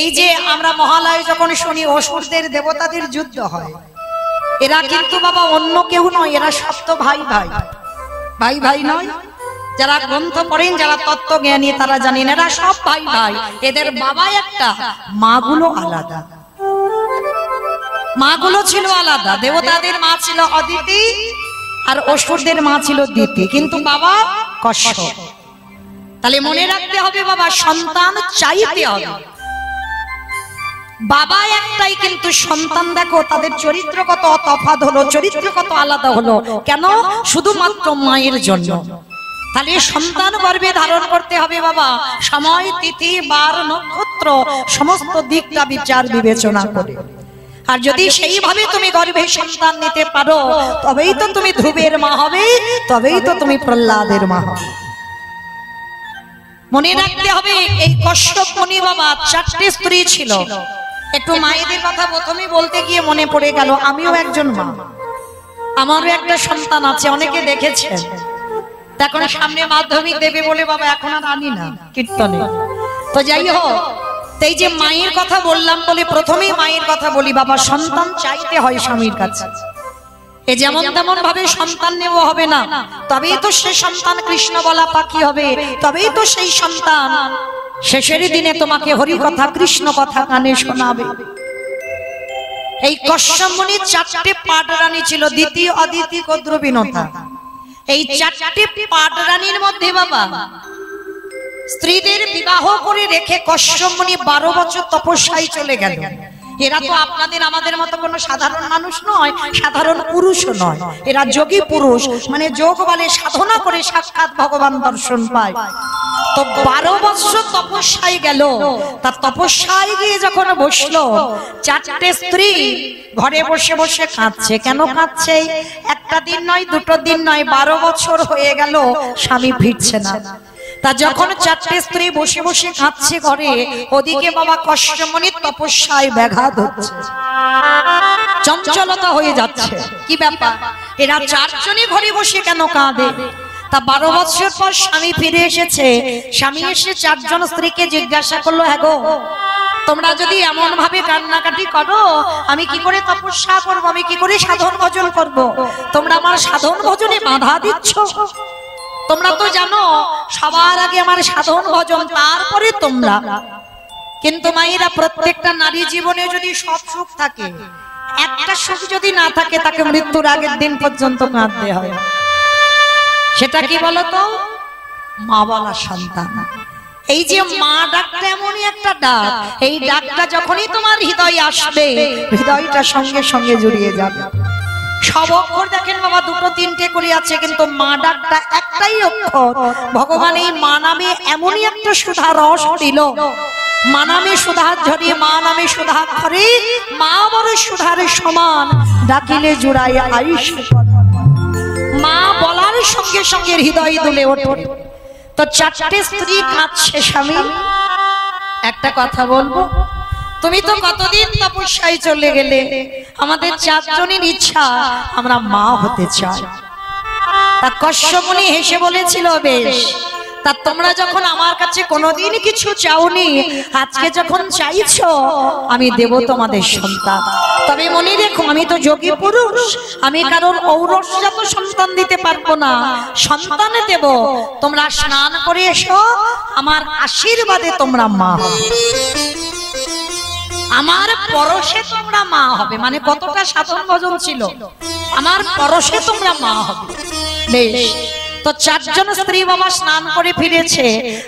এই যে আমরা মহালয় যখন শুনি অসুরদের দেবতাদের যুদ্ধ হয়, এরা কিন্তু বাবা অন্য কেউ নয়, এরা সপ্ত ভাই ভাই, ভাই ভাই নয়। যারা গ্রন্থ পড়েন, যারা তত্ত্ব জ্ঞানী তারা জানেন এরা সব ভাই ভাই। এদের বাবা একটা, মাগুলো আলাদা, মাগুলো ছিল আলাদা। দেবতাদের মা ছিল অদিতি আর অসুরদের মা ছিল দিতি, কিন্তু বাবা কশ্যপ। তাহলে মনে রাখতে হবে বাবা, সন্তান চাইতে হবে। বাবা একটাই কিন্তু সন্তান দেখো তাদের চরিত্র কত তফাৎ হলো, চরিত্র কত আলাদা হলো, কেন? শুধুমাত্র মায়ের জন্য। তাহলে সন্তান গর্ভে ধারণ করতে হবে বাবা, সময় তিথি বার নক্ষত্র সমস্ত দিকটা বিচার বিবেচনা করে। আর যদি সেইভাবে তুমি গর্ভে সন্তান নিতে পারো, তবেই তো তুমি ধ্রুবের মা হবে, তবেই তো তুমি প্রহ্লাদের মা হবে। মনে রাখতে হবে এই কশ্যপ মুনি বাবা 4টে স্ত্রী ছিল। একটু মায়েদের কথা প্রথমে বলতে গিয়ে মনে পড়ে গেল, আমিও একজন মা, আমারও একটা সন্তান আছে, অনেকে দেখেছেন। এখন সামনে মাধ্যমিক দেবে বলে বাবা এখন আর আনি না কীর্তনে। তো যাই হোক, এই যে মায়ের কথা বললাম বলে প্রথমেই মায়ের কথা বলি বাবা, সন্তান চাইতে হয় স্বামীর কাছে। এ যেমন তেমন ভাবে সন্তান নেওয়া হবে না, তবেই তো সে সন্তান কৃষ্ণ বলা পাখি হবে, তবেই তো সেই সন্তান শেষের দিনে তোমাকে হরি কথা কৃষ্ণ কথা কানে শোনাবে। এই কশ্যপ মুনির 4টে পাটরানী ছিল, দিতি অদিতি কদ্রবিনতা। এই 4টে পাটরানীর মধ্যে বাবা স্ত্রীদের বিবাহ করে রেখে কশ্যপ মুনি 12 বছর তপস্যায় চলে গেল। এরা তো আপনাদের আমাদের মতো কোনো সাধারণ মানুষ নয়, সাধারণ পুরুষও নয়, এরা যোগী পুরুষ, মানে যোগ বলে সাধনা করে সাক্ষাৎ ভগবান দর্শন পায়। তো 12 বছর তপস্যায় গেল। তার তপস্যায় গিয়ে যখন বসলো, 4টে স্ত্রী ঘরে বসে বসে কাঁদছে। কেন কাঁদছে? একটা দিন নয়, দুটো দিন নয়, 12 বছর হয়ে গেল স্বামী ফিরছে না। তা যখন 4টে স্ত্রী বসে বসে কাঁদছে ঘরে, ওদিকে বাবা কশ্যপ মুনির তপস্যায় ব্যাঘাত হচ্ছে, চঞ্চলতা হয়ে যাচ্ছে। কি ব্যাপার? এরা 4 জনই ঘরে বসে কেন কাঁদে? তা 12 বছর পর স্বামী ফিরে এসেছে। স্বামী এসে 4 জন স্ত্রীকে জিজ্ঞাসা করলো, হ্যাঁ গো, তোমরা যদি এমন ভাবে কান্নাকাটি করো, আমি কি করে তপস্যা করবো, আমি কি করে সাধন ভজন করব? তোমরা আমার সাধন ভজনে বাধা দিচ্ছ। তোমরা তো জানো সবার আগে আমার সাধন ভজন, তারপরে তোমরা। কিন্তু মায়েরা, প্রত্যেকটা নারী জীবনে যদি সব সুখ থাকে, একটা সুখ যদি না থাকে, তাকে মৃত্যুর আগের দিন পর্যন্ত কাঁদতে হয়। সেটা কি বলতো? মা বলা সন্তান। এই যে মা ডাকটা এমনই একটা ডাক, এই ডাকটা যখনই তোমার হৃদয়ে আসবে, হৃদয়টা সঙ্গে সঙ্গে জড়িয়ে যাবে। সব অক্ষর দেখেন বাবা 2-3টে করে আছে, কিন্তু মা ডাকটা একটাই অক্ষর। ভগবান এই মা নামে এমনই একটা সুধা রস দিল। মা নামে সুধা ঝরে, মা নামে সুধা খরে, মা বড় সুধার সমান, ডাকিলে জুড়াই আয়ুষ। মা বলার সঙ্গে সঙ্গে হৃদয় দুলে ওঠে। তো 4টে স্ত্রী কাঁদছে। স্বামী, একটা কথা বলবো, তুমি তো কতদিন তপস্যায় চলে গেলে, আমাদের 4 জনের ইচ্ছা আমরা মা হতে চাই। তা কশ্যপ মুনি হেসে বলেছিল, বেশ, তা তোমরা যখন আমার কাছে কোনোদিন কিছু চাওনি, আজকে যখন চাইছো, আমি দেব তোমাদের সন্তান। তবে মনে রেখো, আমি তো যোগী পুরুষ, আমি কারণ ঔরসজাত সন্তান দিতে পারবো না, সন্তান দেব। তোমরা স্নান করে এসো, আমার আশীর্বাদে তোমরা মা হবে, আমার পরশে তোমরা মা হবে। মানে কতটা সাধন ভজন ছিল, আমার পরশে তোমরা মা হবে। বেশ, তো 4 জন স্ত্রী বাবা স্নান করে ফিরেছে।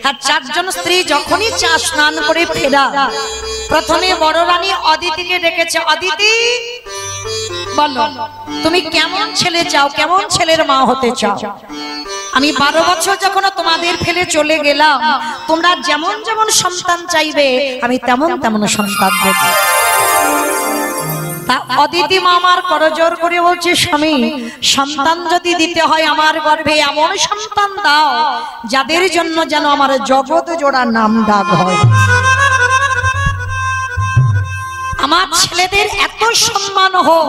আর 4 জন স্ত্রী যখনই স্নান করে ফেরা, প্রথমে বড় রানী অদিতিকে ডেকেছে, অদিতি বলো তুমি কেমন ছেলে চাও, কেমন ছেলের মা হতে চাও? আমি 12 বছর যখন তোমাদের ফেলে চলে গেলাম, তোমরা যেমন যেমন সন্তান চাইবে, আমি তেমন তেমন সন্তান দেব। অদিতি মা আমার করজোর করে বলছে, স্বামী, সন্তান যদি দিতে হয় আমার গর্ভে এমন সন্তান দাও যাদের জন্য যেন আমার জগৎ জোড়া নাম ডাক হয়। আমার ছেলেদের এত সম্মান হোক,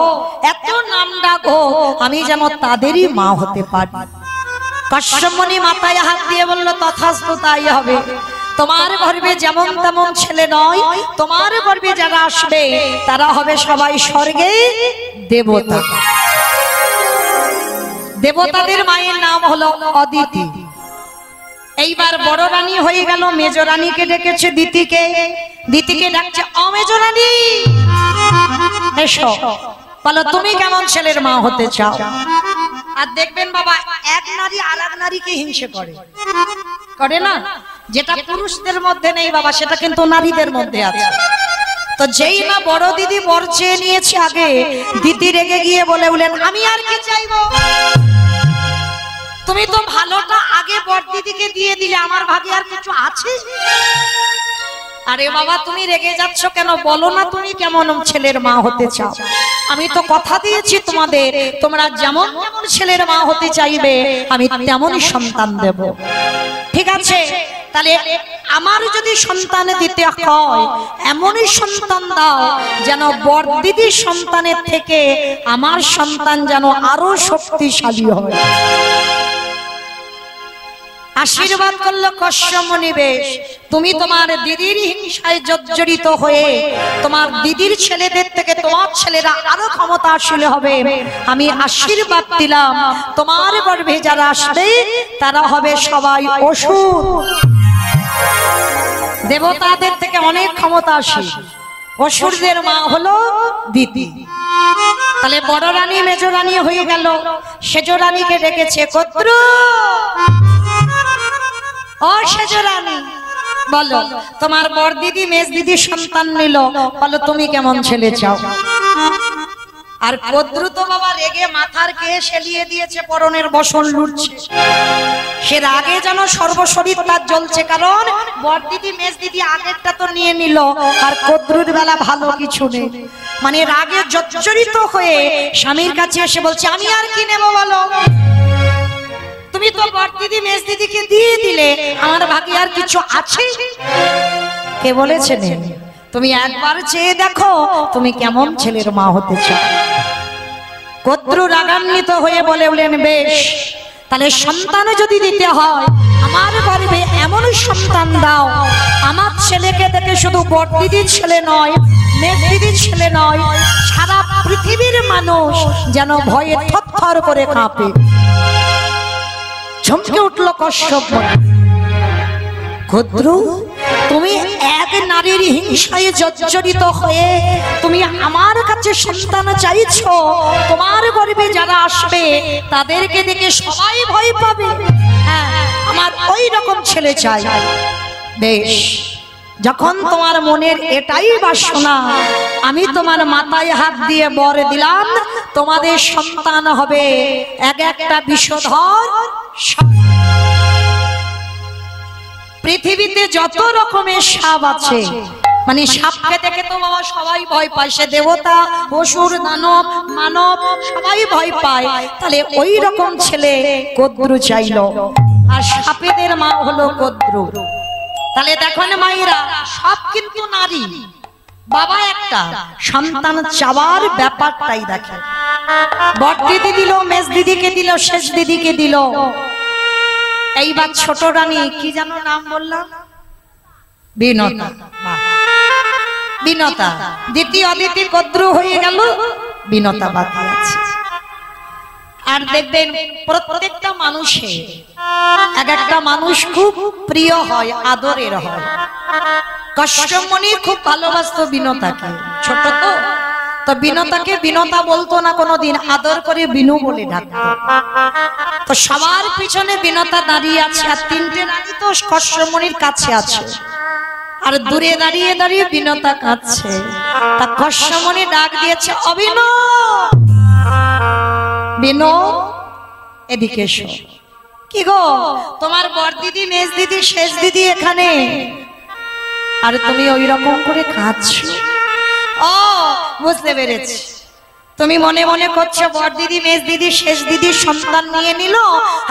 এত নাম ডাক হোক, আমি যেন তাদেরই মা হতে পারি। কশ্যপ মুনি মাথায় হাত দিয়ে বলল, তথাস্তু, তাই হবে। তোমার গর্ভে যেমন তেমন ছেলে নয়, তোমার গর্ভে যারা আসবে তারা হবে সবাই স্বর্গে দেবতা। দেবতাদের মায়ের নাম হলো অদিতি। এইবার বড় রানী হয়ে গেল, মেজ রানীকে ডেকেছে দিতিকে, দিতিকে ডাকছে মেজ রানী এসো, বলো তুমি কেমন ছেলের মা হতে চাও। আর দেখবেন বাবা, এক নারী আরেক নারীকে হিংসে করে, করে না? যেটা পুরুষদের মধ্যে নেই বাবা, সেটা কিন্তু নারীদের মধ্যে আছে। তো যেই না বড় দিদি বর চেয়ে নিয়েছে, আগে দিদি রেগে গিয়ে বলে উঠলেন আমি আর কি চাইবো, তুমি তো ভালোটা আগে বড় দিদিকে দিয়ে দিলে, আমার ভাগে আর কিছু আছে? আরে বাবা তুমি রেগে যাচ্ছ কেন, বলো না তুমি কেমন ছেলের মা হতে চাও। আমি তো কথা দিয়েছি তোমাদের, তোমরা যেমন যেমন ছেলের মা হতে চাইবে আমি তেমনই সন্তান দেব। ঠিক আছে, তাহলে আমার যদি সন্তান দিতে হয় এমনই সন্তান দাও যেন বড় দিদির সন্তানের থেকে আমার সন্তান যেন আরো শক্তিশালী হয়। আশীর্বাদ করলো কশ্যপ মুনি, বেশ তুমি তোমার দিদির হিংসায় জর্জরিত হয়ে তোমার দিদির ছেলেদের থেকে তোমার ছেলেরা আরো ক্ষমতাশালী হবে, আমি আশীর্বাদ দিলাম তোমার গর্ভে যারা আসবে তারা হবে সবাই অসুর। দেবতাদের থেকে অনেক ক্ষমতাশালী, অসুরদের মা হলো দিতি। তাহলে বড় রানী মেজ রানী হয়ে গেল, সেজ রানীকে ডেকেছে কদ্রু, ও সেজ রানী বলো তোমার বড় দিদি মেজ দিদি সন্তান নিল, বলো তুমি কেমন ছেলে চাও। আর কদ্রু তো বাবা রেগে মাথার কেয়ে সেলিয়ে দিয়েছে, পরনের বসন লুটছে, সে রাগে যেন সর্বশরীর তার জ্বলছে, কারণ বড় দিদি মেজ দিদি আগেরটা তো নিয়ে নিল, আর কদ্রুর বেলা ভালো কিছু নেই। মানে রাগে জর্জরিত হয়ে স্বামীর কাছে এসে বলছে আমি আর কি নেব বলো, তুমি তো বড় দিদি মেজ দিদিকে দিয়ে দিলে, আমার ভাগে আর কিছু আছে? কে বলেছে নেই? তুমি একবার চেয়ে দেখো তুমি কেমন ছেলের মা হতে চাও। কদ্রু রাগান্বিত হয়ে বলে উঠলেন বেশ, তাহলে সন্তান যদি দিতে হয় আমার গর্ভে এমন সন্তান দাও, আমার ছেলেকে দেখে শুধু বড় দিদির ছেলে নয়, মেজ দিদির ছেলে নয়, সারা পৃথিবীর মানুষ যেন ভয়ে থরথর করে কাঁপে। চমকে উঠল কশ্যপ মুনি। কদ্রু তুমি এক নারীর হিংসায় জর্জরিত হয়ে তুমি আমার কাছে সন্তান চাইছো, তোমার গর্ভে যারা আসবে তাদেরকে দেখে সবাই ভয় পাবে, হ্যাঁ আমার ওই রকম ছেলে চাই। বেশ, যখন তোমার মনের এটাই বাসনা, আমি তোমার মাথায় হাত দিয়ে বর দিলাম তোমাদের সন্তান হবে এক একটা বিষধর। পৃথিবীতে যত রকমের সাপ আছে, মানে সাপকে দেখে তো বাবা সবাই ভয় পায়, সে দেবতা অসুর দানব মানব সবাই ভয় পায়, তাহলে ওই রকম ছেলে কদ্রু চাইলো, আর সাপেদের মা হলো কদ্রু। তাহলে দেখো না মায়েরা, সব কিন্তু নারী, বাবা একটা সন্তান চাওয়ার ব্যাপারটাই দেখে। বড় দিদি দিল, মেজ দিদিকে দিল, শেষ দিদিকে দিল। এইবার ছোট রানী কি যেন নাম বললাম, বিনতা। বিনতা দ্বিতীয় অদিতি কদ্রু হয়ে গেল, বিনতা বাকি আছে। আর দেখবেন প্রত্যেকটা মানুষের এক একটা মানুষ খুব প্রিয় হয়, আদরের হয়। কশ্যপ মুনি খুব ভালোবাসতো বিনতাকে, ছোট তো বিনতাকে বিনতা বলতো না কোনোদিন, আদর করে বিনু বলে ডাকতো। তো সবার পিছনে বিনতা দাঁড়িয়ে আছে, আর তিনটে রানী তো কশ্যপ মুনির কাছে আছে, আর দূরে দাঁড়িয়ে দাঁড়িয়ে বিনতা কাঁদছে। তা কশ্যপ মুনি ডাক দিয়েছে অবিনু, বিনু এদিকে এসো। কি গো তোমার বড় দিদি মেজ দিদি শেষ দিদি এখানে, আর তুমি ওই রকম করে কাঁদছো? ও বুঝতে পেরেছি, তুমি মনে মনে করছো বড় দিদি মেজ দিদি শেষ দিদির সন্তান নিয়ে নিল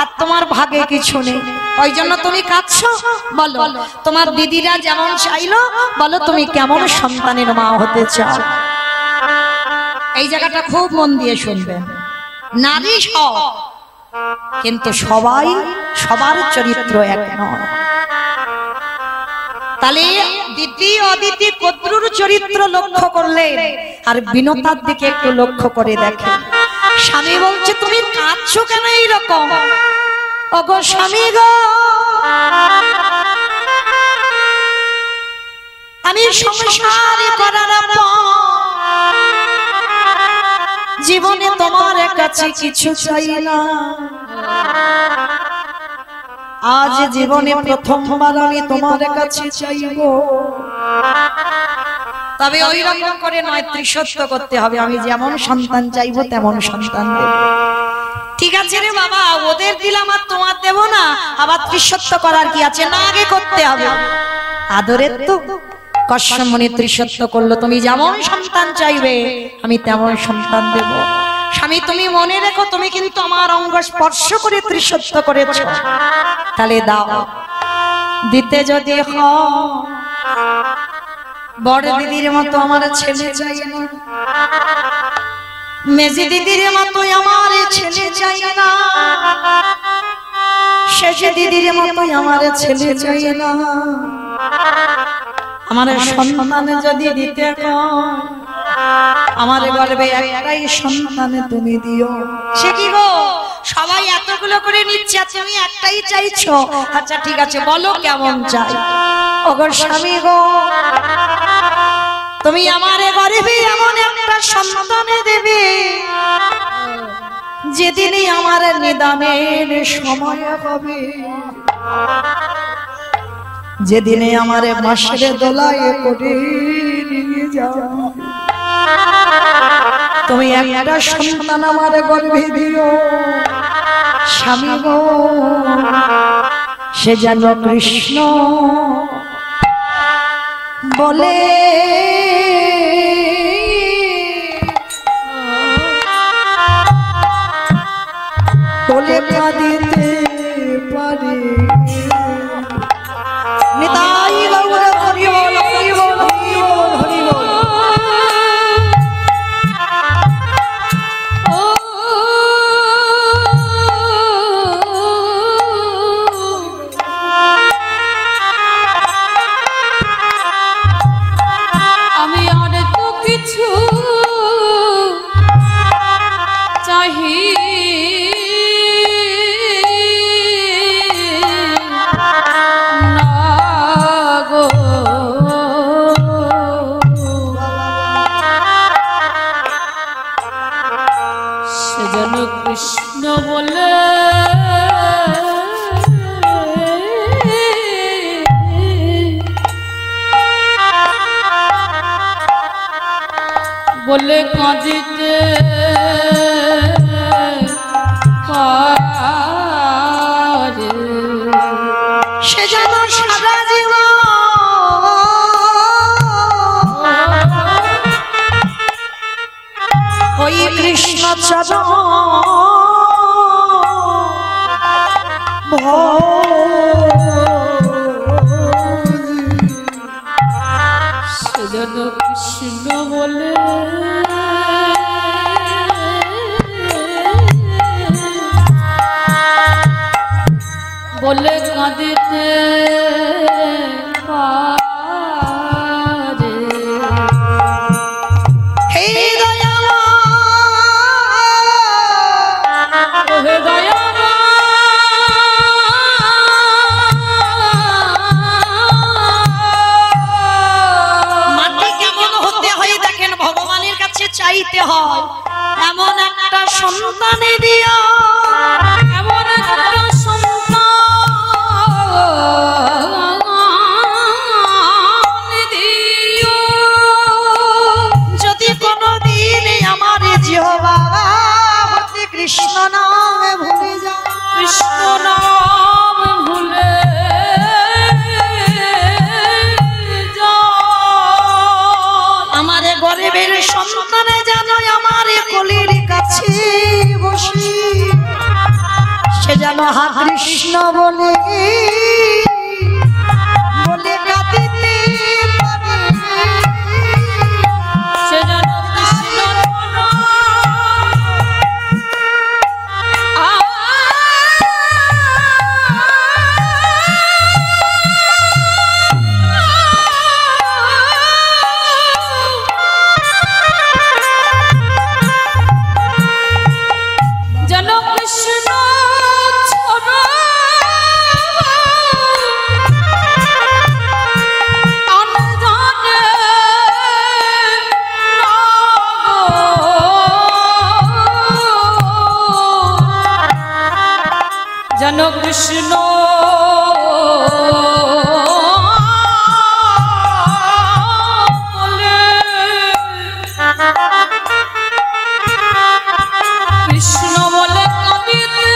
আর তোমার ভাগে কিছু নেই, ওই জন্য তুমি কাঁদছো। বলো তোমার দিদিরা যেমন চাইলো, বলো তুমি কেমন সন্তানের মা হতে চাও। এই জায়গাটা খুব মন দিয়ে শুনবেন। নারী সব, কিন্তু সবাই সবার চরিত্র এক নয়। তাহলে দিদি অদিতি কদ্রুর চরিত্র লক্ষ্য করলেন, আর বিনতার দিকে একটু লক্ষ্য করে দেখেন। স্বামী বলছে তুমি কাঁদছো কেন এইরকম? ওগো স্বামী গো, আমি সংসার করার পর জীবনে তোমার কাছে কিছু চাই না। আজ জীবনে প্রথমবার আমি তোমার কাছে চাইবো, তবে ওই রকম করে নয়, ত্রিসত্য করতে হবে। আমি যেমন সন্তান চাইবো তেমন সন্তান দেব। ঠিক আছে রে বাবা, ওদের দিলাম আর তোমার দেব না, আবার ত্রিসত্য করার কি আছে? না, আগে করতে হবে আদরের। তো কশ্যপমুনি ত্রিসত্য করলো, তুমি যেমন সন্তান চাইবে আমি তেমন সন্তান দেব। স্বামী তুমি মনে রেখো, তুমি কিন্তু আমার অঙ্গ স্পর্শ করে ত্রিসত্য করেছো, তাহলে দাও। দিতে যদি বড় দিদির মতো আমার ছেলে চাই না, মেজি দিদির মতো আমার ছেলে চাই না, শেষ দিদির মতো আমার ছেলে চাই না। আমার সন্তানে যদি দিতে আমার গর্বে একটাই সন্তান তুমি দিও। সে কি গো, সবাই এতগুলো করে নিচ্ছে, তুমি একটাই চাইছো? আচ্ছা ঠিক আছে, বলো কেমন চাই। ওগো স্বামী গো, তুমি আমার গর্বে এমন একটা সন্তান দেবে যেদিনই আমার নিদানের সময় হবে, যেদিনে আমার বাঁশের দোলায় করে নিয়ে যাও, তুমি একটা সন্তান আমার গর্ভে দিও। স্বামী গো, সে যেন কৃষ্ণ বলে বলে কাঁদিতে পারে। নিতাই গৌর হরি বল, হরি বল, হরি বল, হরি বল। আমি আর তো কিছু চাহি কৃষ্ণ বলে বলে কাঁদিতে পারে, সে যেন সারা জীবন ওই কৃষ্ণ চরণ সে যেন কৃষ্ণ বলে বলে কাঁদিতে পারে। হে দয়াময়, হে দয়াময়, মাটি কেমন হতে হয় দেখেন, ভগবানের কাছে চাইতে হয় এমন একটা সন্তান দিও, এমন একটা সন্তান দিও, যদি কোনদিন আমার জিহ্বা হতে কৃষ্ণ নামে ভুলে যায়, কৃষ্ণ নাম ভুলে আমার গর্বের সন্তানে যেন আমার কলির কাছে বসে সে যেন হা কৃষ্ণ বলে বলে কাঁদিতে পারে, সে যেন কৃষ্ণ কেন কৃষ্ণ বলে কৃষ্ণ বলে কাঁদিলে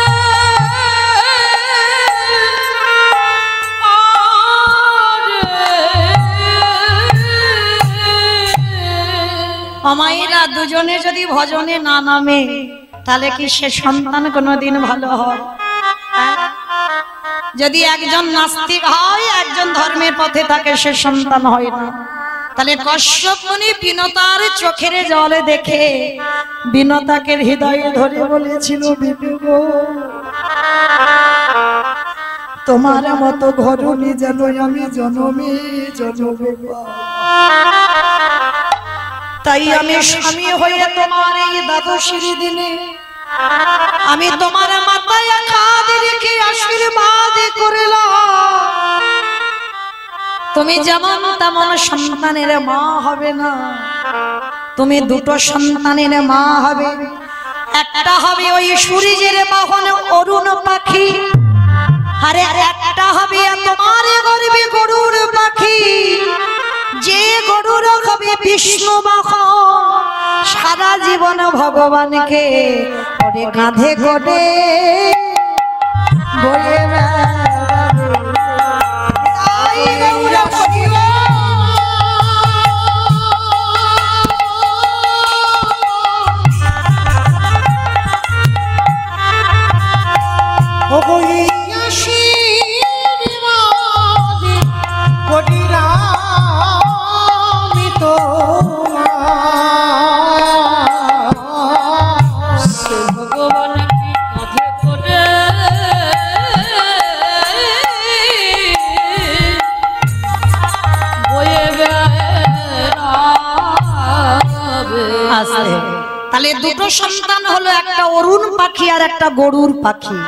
মায়েরা দুজনে যদি ভজনে না নামে তাহলে কি সে সন্তান কোনোদিন ভালো হয়? যদি একজন নাস্তিক হয়, একজন ধর্মের পথে থাকে, সে সন্তান হয় না। তাহলে কশ্যপ মুনি বিনতার চোখের জলে দেখে বিনতাকে হৃদয়ে ধরে বলেছিল, বিপি গো, তোমার মতো ঘরণী যেন আমি জনমে জনমে পাই। তাই আমি স্বামী হয়ে তোমার এই দ্বাদশীর দিনে আমি তোমার মাথায় হাত রেখে আশীর্বাদ করলাম। তুমি যেমন তেমন সন্তানের মা হবে না, তুমি দুটো সন্তানের মা হবে। একটা হবে ওই সূর্যের বাহন অরুণ পাখি, আর একটা হবে তোমার গর্ভে গরুর পাখি। যে গরুর হবে বিষ্ণু বাহন, সারা জীবন ভগবানকে ওরে কাঁধে করে বয়ে তাহলে দুটো সন্তান হলো, একটা অরুণ পাখি আর একটা গরুর পাখি।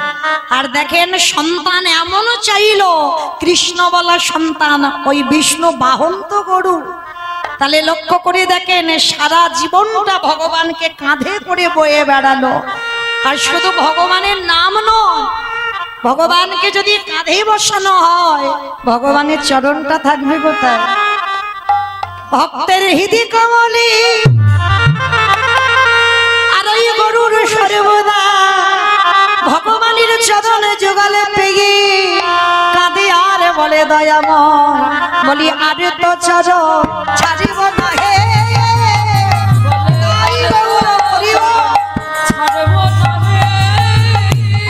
আর দেখেন সন্তান এমনও চাইলো, কৃষ্ণ বলা সন্তান, ওই বিষ্ণু বাহন তো গরু। তাহলে লক্ষ্য করে দেখেন সারা জীবনটা ভগবানকে কাঁধে করে বয়ে বেড়ালো। আর শুধু ভগবানের নাম নয়, ভগবানকে যদি কাঁধে বসানো হয়, ভগবানের চরণটা থাকবে কোথায়? ভক্তের হৃদি কমলে। আর ওই গরুর সর্বদা ভগবানের চরণে যোগালে পেয়ে কাঁদে আর বলে দয়াময়, বলি আর তো চরণ ছাড়িব না হে,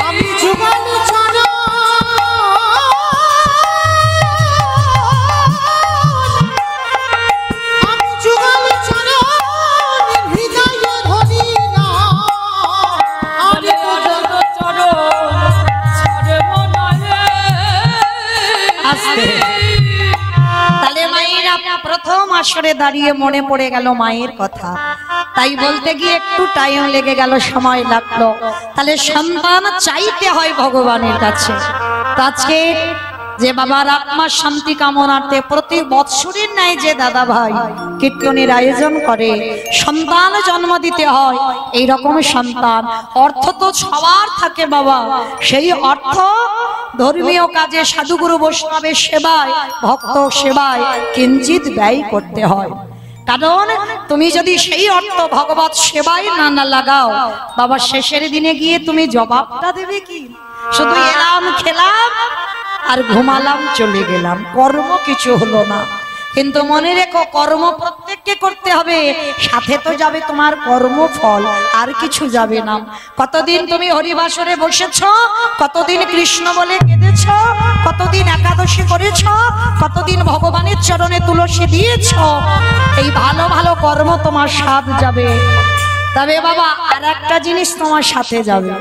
আমি যুগল তাহলে মায়েরা প্রথম আসরে দাঁড়িয়ে মনে পড়ে গেল মায়ের কথা। তাই বলতে গিয়ে একটু টাইম লেগে গেল, সময় লাগলো। তাহলে সন্তান চাইতে হয় ভগবানের কাছে। আজকে যে বাবার আত্মার শান্তি কামনার্থে প্রতি বৎসরের ন্যায় যে দাদা ভাই কীর্তনের আয়োজন করে, সন্তান জন্ম দিতে হয়। এই রকম সন্তান অর্থ তো সবার থাকে বাবা, সেই অর্থ ধর্মীয় কাজে, সাধুগুরু বৈষ্ণবের সেবায়, ভক্ত সেবায় কিঞ্চিত ব্যয় করতে হয়। কারণ তুমি যদি সেই অর্থ ভগবত সেবায় না লাগাও, বাবা শেষের দিনে গিয়ে তুমি জবাবটা দেবে কি? শুধু এলাম, খেলাম আর ঘুমালাম, চলে গেলাম, কর্ম কিছু হলো না। কিন্তু মনে রেখো, কর্ম প্রত্যেককে করতে হবে, সাথে তো যাবে তোমার কর্মফল, আর কিছু যাবে না। কতদিন তুমি হরিবাসরে বসেছ, কতদিন কৃষ্ণ বলে কেঁদেছ, কতদিন একাদশী করেছ, কতদিন ভগবানের চরণে তুলসী দিয়েছ, এই ভালো ভালো কর্ম তোমার সাথ যাবে। তবে বাবা আর একটা জিনিস তোমার সাথে যাবে,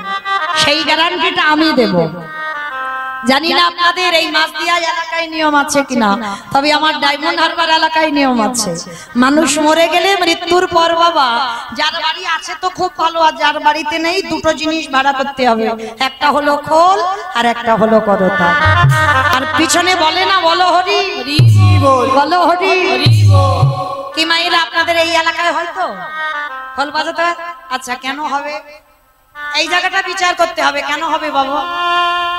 সেই গ্যারান্টিটা আমি দেব। জানি না আপনাদের এই মাছদিয়া এলাকায় নিয়ম আছে কিনা, তবে আমার ডায়মন্ড হারবার এলাকায় নিয়ম আছে। মানুষ মরে গেলে মৃত্যুর পর বাবা, যার বাড়ি আছে তো খুব ভালো, আর যার বাড়িতে নেই দুটো জিনিস ভাড়া করতে হবে, একটা হলো খোল আর একটা হলো করতা। আর পিছনে বলে না, বলো হরি বলো হরি। কি মায়েরা আপনাদের এই এলাকায় হয়তো খোল বাজাতে? আচ্ছা, কেন হবে? এই জায়গাটা বিচার করতে হবে। কেন হবে বাবা?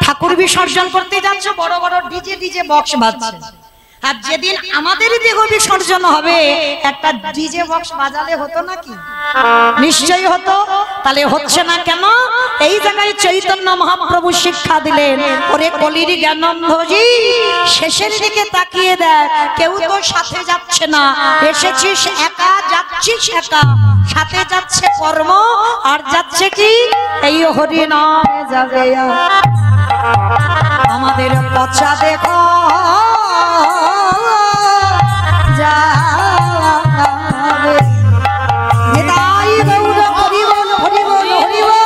ঠাকুর বিসর্জন করতে যাচ্ছ, বড় বড় ডিজে বক্স বাজছে, আর যেদিন আমাদের দেহ বিসর্জন হবে একটা ডিজে বক্স বাজালে হতো নাকি? নিশ্চয়ই হতো। তাহলে হচ্ছে না কেন? এই জায়গায় চৈতন্য মহাপ্রভু শিক্ষা দিলেন, ওরে কলির জ্ঞানন্ধজি, শেষের দিকে তাকিয়ে দেখ, কেউ তো সাথে যাচ্ছে না, এসেছিস একা, যাচ্ছিস একা, সাথে যাচ্ছে কর্ম আর যাচ্ছে কি এই হরি নামে যাবে। আমাদের পচা দেখো যাবে। নিতাই গৌর হরি বল, হরি বল, হরি বল।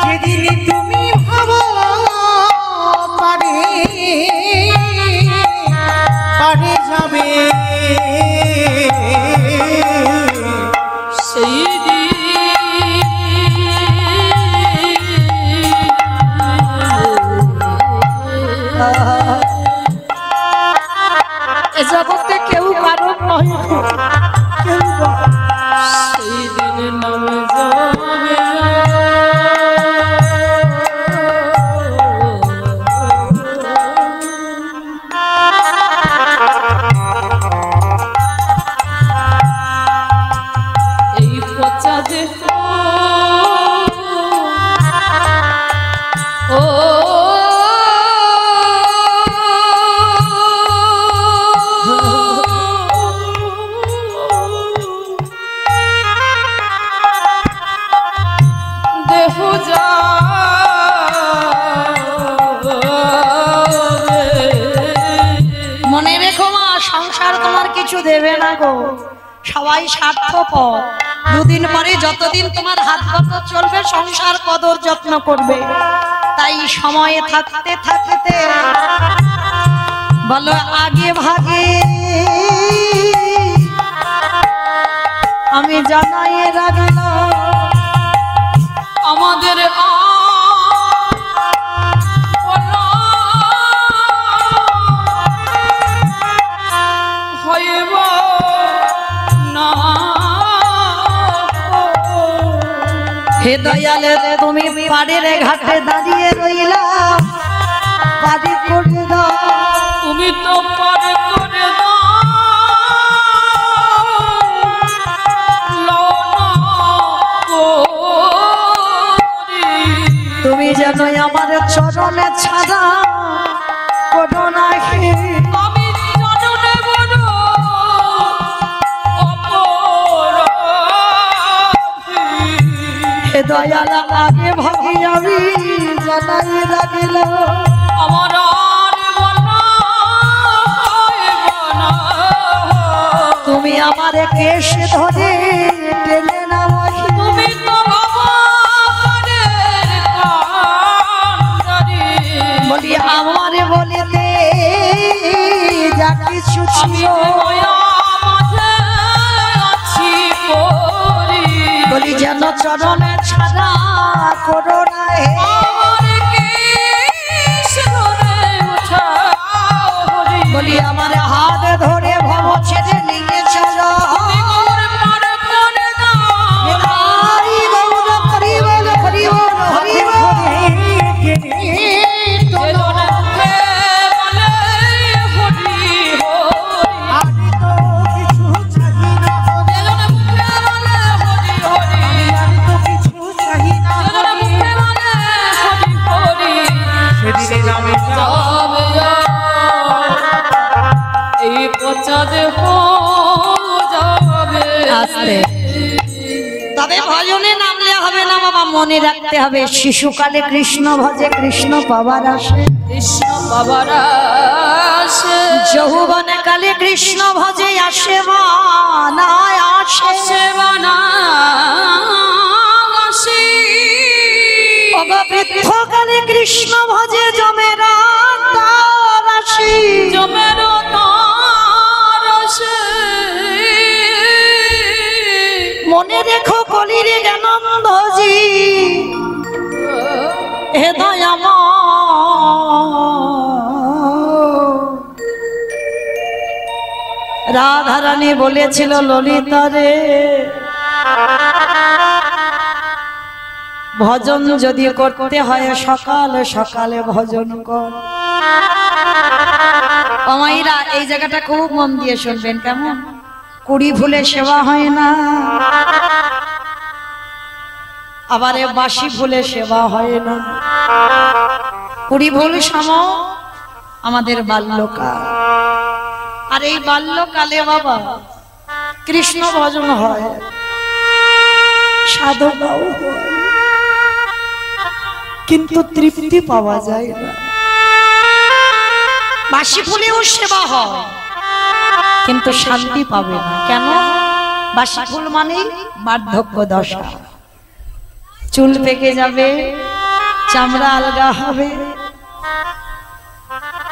যেদিন তুমি ভাবো পারে পারে যাবে, সেই জগতে কেউ কারো নয়, কেউ সেই দিন নামে যাবে। এই পচা দেহ ও দেহ মনে রেখো মা, সংসার তোমার কিছু দেবে না গো, সবাই স্বার্থপর। দুদিন পরে যতদিন তোমার হাত পা চলবে সংসার কদর যত্ন করবে। তাই সময়ে থাকতে থাকতে বলো আগে ভাগে আমি জানাই রাখলাম আমাদের হইব না। হে দয়ালে তুমি পাড়ের ঘাটে দাঁড়িয়ে রইলা, পাড়ি করে দাও, তুমি তো পারে করে দাও তুমি যেন আমার চরণে ছাড়া করো না। আমি চরণে বড় অপরাধী। হে দয়ালা আগে ভাবি আমি জানাই লাগিল, আমার আর বলা হইব না। তুমি আমার কেশ ধরে টেনে নামাই, তুমি তো আমাদের কান্ডারি। বলি আমার বলে দে যা কিছু আমি ছিল, মায়া মাঝে আছি পড়ি। বলি যেন চরণে ছাড়া করো না। আমার কেশ ধরে উঠাও হরি। বলি আমার হাত ধরে ভব ছেড়ে নিয়ে চলো, তুমি গৌর পার করে দাও। নিতাই গৌর হরি বল, হরি বল, হরি বল। যেজনে মুখে বলে হরি হরি। আমি তো কিছু চাহি না, যেজনে মুখে বলে হরি হরি। আমি তো কিছু চাহি না, যেজনে মুখে বলে হরি হরি। সেদিন আমি যাবে এই পচা দেহ যাবে। আস্তে। তবে ভজনে নামলে হবে না বাবা, মনে রাখতে হবে শিশুকালে কৃষ্ণ ভজে কৃষ্ণ পাবার আসে, কৃষ্ণ বাবার আসে। যৌবনে কালে কৃষ্ণ ভজে আসে বানায় আসে, সেবানা আসে। বৃদ্ধকালে কৃষ্ণ ভজে জমেরা তার আসি, জমের তার আসে। মনে রেখো কলির জ্ঞানন্দজি, হে দয়াময় রাধারানী বলেছিল ললিতা রে, ভজন যদি করতে হয় সকালে সকালে ভজন কর। মায়েরা এই জায়গাটা খুব মন দিয়ে শুনবেন, কেমন? কুড়ি ফুলে সেবা হয় না, আবার বাসি ফুলে সেবা হয় না। কুড়ি ফুল সম আমাদের বাল্যকাল, আর এই বাল্যকালে বাবা কৃষ্ণ ভজন হয়, সাধনাও হয়, কিন্তু তৃপ্তি পাওয়া যায় না। বাসি ফুলেও সেবা হয় কিন্তু শান্তি পাবে না। কেন? বাসি ফুল মানে বার্ধক্য দশা, চুল পেকে যাবে, চামড়া আলগা হবে,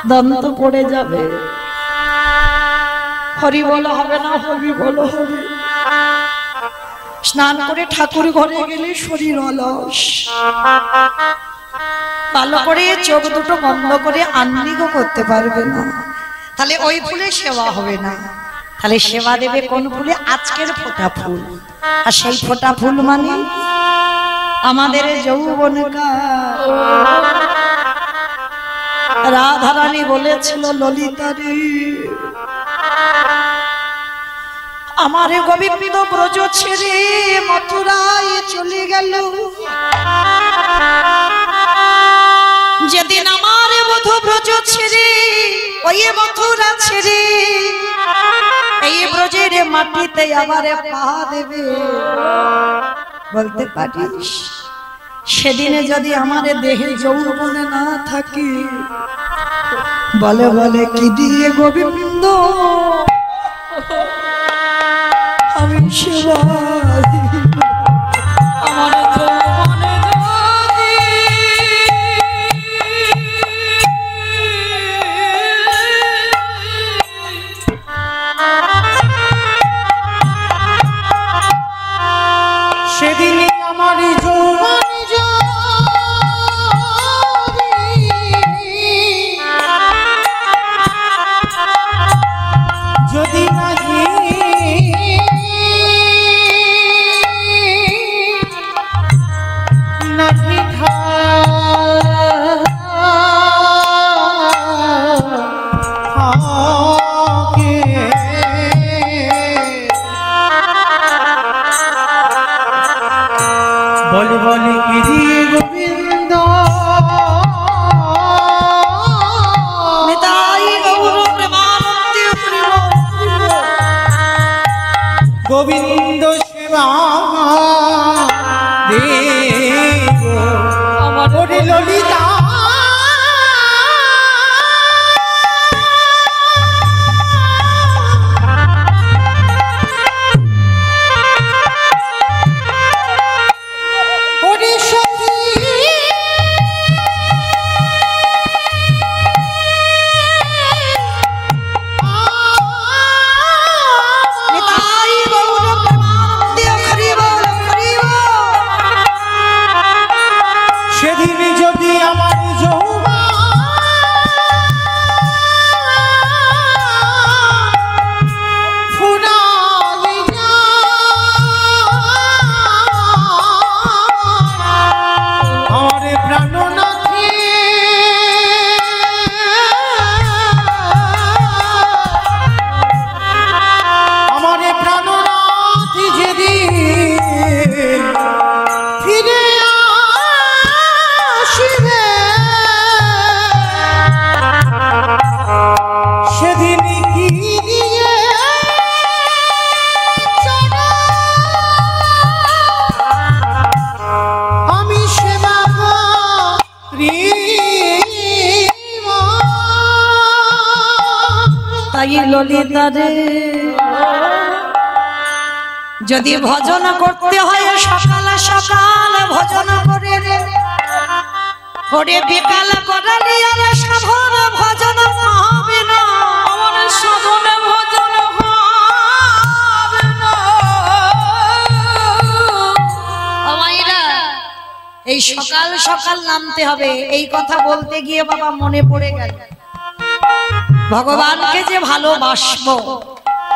দন্ত পড়ে যাবে, হরি বল হবে না, হরি বল হবে। স্নান করে ঠাকুর ঘরে গেলে শরীর অলস, ভালো করে চোখ দুটো বন্ধ করে আহ্নিকও করতে পারবে না, তাহলে ওই ফুলে সেবা হবে না। তাহলে সেবা দেবে কোন ফুলে? আজকের ফোঁটা ফুল। আর সেই ফোঁটা ফুল মানে আমাদের যৌবনকাল। রাধারানী বলেছিল ললিতা রে, আমার গোবিন্দ ব্রজ ছেড়ে মথুরায় চলে গেল, যেদিন আমার বধূ ব্রজ ছেড়ে ওই মথুরা ছেড়ে এই ব্রজের মাটিতে আবার পা দেবে, বলতে পারিস সেদিনে যদি আমার দেহে যৌবনে না থাকে, বলে বলে কি দিয়ে গোবিন্দ আমি সেবা দিব? আমার যৌবনে সেদিনই আমার যৌবন যদি নাহি নাহি থাকে, বলি বলি গিরি গোবিন্দ নিতাই গৌর প্রেমানন্দে গোবিন্দ সেবা দেব আমার ওরে ললিতা ওরে সখী নিতাই গৌর প্রেমানন্দে হরি বল হরি বল। সেদিন যদি আমার যৌবন ফুরাই যায়, আমার প্রাণনাথে আমার প্রাণনাথী যেদিন ফিরে আসিবে, সেদিন কি দিয়ে আমি সেবা করিব। তাই ললিতা রে, যদি ভজন করতে হয় সকাল সকাল ভজন করে রে, করে বিকাল করালে আর সাধন ভজন হবে না। আমার সাধনে ভজন হবে না। মায়েরা এই সকাল সকাল নামতে হবে, এই কথা বলতে গিয়ে বাবা মনে পড়ে গেল ভগবানকে যে ভালোবাসবো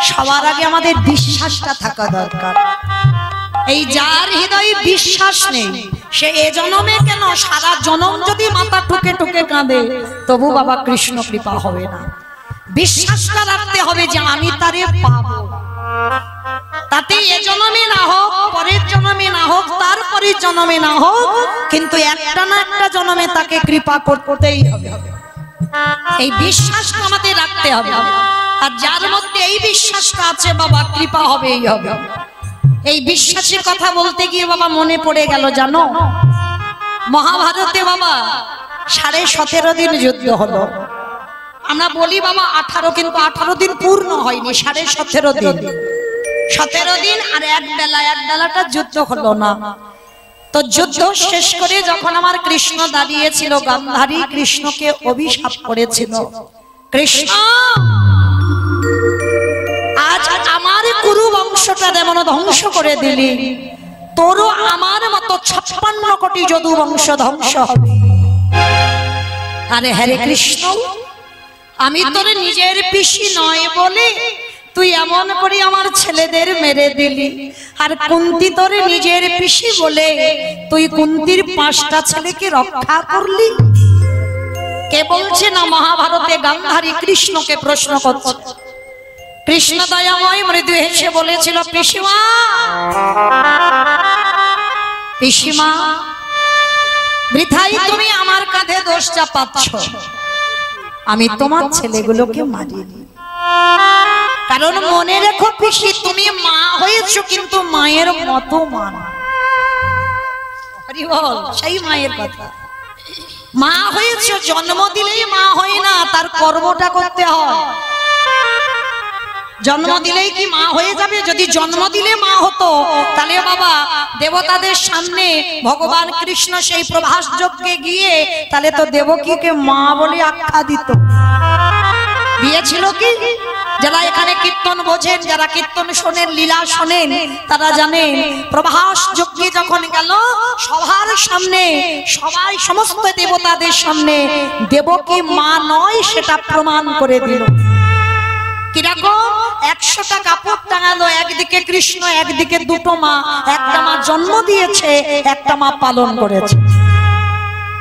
সবার আগে আমাদের বিশ্বাসটা থাকা দরকার। এই যার হৃদয়ে বিশ্বাস নেই সে এ জন্মে কেন সারা জনম যদি মাথা ঠুকে ঠুকে কাঁদে তবু বাবা কৃষ্ণ কৃপা হবে না। বিশ্বাসটা রাখতে হবে যে আমি তারে পাবো, তাতে এ জন্মে না হোক, পরের জন্মে না হোক, তারপরের জন্মে না হোক, কিন্তু একটা না একটা জন্মে তাকে কৃপা করতেই হবে। এই বিশ্বাসটা আমাদের রাখতে হবে। আর যার মধ্যে এই বিশ্বাসটা আছে বাবা কৃপা হবেই হবে। এই বিশ্বাসের কথা বলতে গিয়ে বাবা মনে পড়ে গেল, জানো মহাভারতে বাবা 17.5 দিন যুদ্ধ হলো। আমরা বলি বাবা 18, কিন্তু 18 দিন পূর্ণ হয়নি, 17.5 দিন। 17 দিন আর এক বেলাটা যুদ্ধ হলো না। তো যুদ্ধ শেষ করে যখন আমার কৃষ্ণ দাঁড়িয়েছিল, গান্ধারী কৃষ্ণকে অভিশাপ করেছিল, কৃষ্ণ আজ আমার কুরু বংশটা যেমন ধ্বংস করে দিলি, তোরও আমার মতো 56 কোটি যদু বংশ ধ্বংস হবে। আরে হরে কৃষ্ণ, আমি তোর নিজের পিসি নয় বলে তুই এমন করে আমার ছেলেদের মেরে দিলি, আর কুন্তি তোর নিজের পিসি বলে তুই কুন্তির 5টা ছেলেকে রক্ষা করলি। কে বলছে না মহাভারতে গান্ধারী কৃষ্ণকে প্রশ্ন করছে। কৃষ্ণ দয়াময় মৃদু হেসে বলেছিল, পিসিমা পিসিমা বৃথাই তুমি আমার কাঁধে দোষ চাপাচ্ছ, আমি তোমার ছেলেগুলোকে মারিনি। কারণ মনে রেখো পিসি, তুমি মা হয়েছো কিন্তু মায়ের মতো মা না। সেই মায়ের কথা, মা হয়েছো, জন্ম দিলেই মা হয় না, তার কর্মটা করতে হয়। জন্ম দিলেই কি মা হয়ে যাবে? যদি জন্ম দিলে মা হতো তাহলে বাবা দেবতাদের সামনে ভগবান কৃষ্ণ সেই প্রভাস যজ্ঞে গিয়ে তাহলে তো দেবকীকে মা বলে আখ্যা দিত। দিয়েছিল কি? যারা এখানে কীর্তন বোঝেন, যারা কীর্তন শোনেন, লীলা শোনেন, তারা জানেন প্রভাস যজ্ঞে যখন গেল সবার সামনে, সবাই সমস্ত দেবতাদের সামনে দেবকী মা নয় সেটা প্রমাণ করে দিল। কিরকম? 100টা কাপড় টাঙালো, একদিকে কৃষ্ণ, একদিকে দুটো মা। একটা মা জন্ম দিয়েছে, একটা মা পালন করেছে।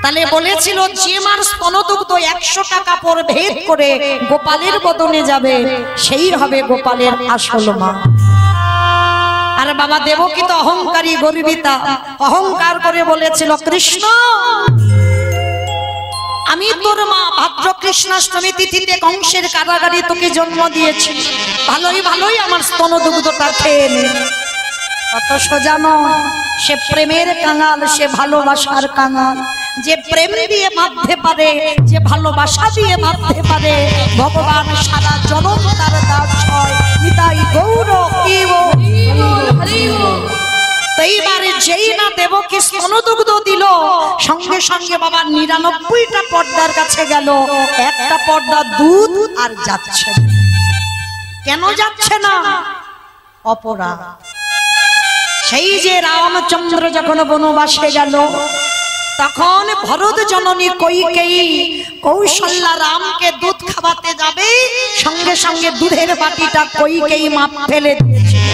তাহলে বলেছিল যে মার স্তনদুগ্ধ 100টা কাপড় ভেদ করে গোপালের বদনে যাবে, সেই হবে গোপালের আসল মা। আর বাবা দেবকী তো অহংকারী, গর্বিতা, অহংকার করে বলেছিল, কৃষ্ণ আমি তোর মা, ভাদ্র কৃষ্ণাষ্টমী তিথিতে কংসের কারাগারে তোকে জন্ম দিয়েছি, ভালোই ভালোই আমার স্তনদুগ্ধটা খেয়ে নে। কত সোজা নয়, সে প্রেমের কাঙাল, সে ভালোবাসার কাঙাল। যে প্রেম দিয়ে বাঁধতে পারে, যে ভালোবাসা দিয়ে বাঁধতে পারে, ভগবান সারা জনম তার দাস হয়। নিতাই গৌর এইবারে যেই না দেবকী স্তনদুগ্ধ দিল, সঙ্গে সঙ্গে বাবা 99টা পর্দার কাছে গেল, একটা পর্দা দুধ আর যাচ্ছে। কেন যাচ্ছে না? অপরাধ। সেই যে রামচন্দ্র যখন বনবাসে গেল, তখন ভরত জননী কৈকেয়ী কৌশল্যা রামকে দুধ খাওয়াতে যাবে, সঙ্গে সঙ্গে দুধের বাটিটা কৈকেয়ী মা ফেলে দিয়েছিল।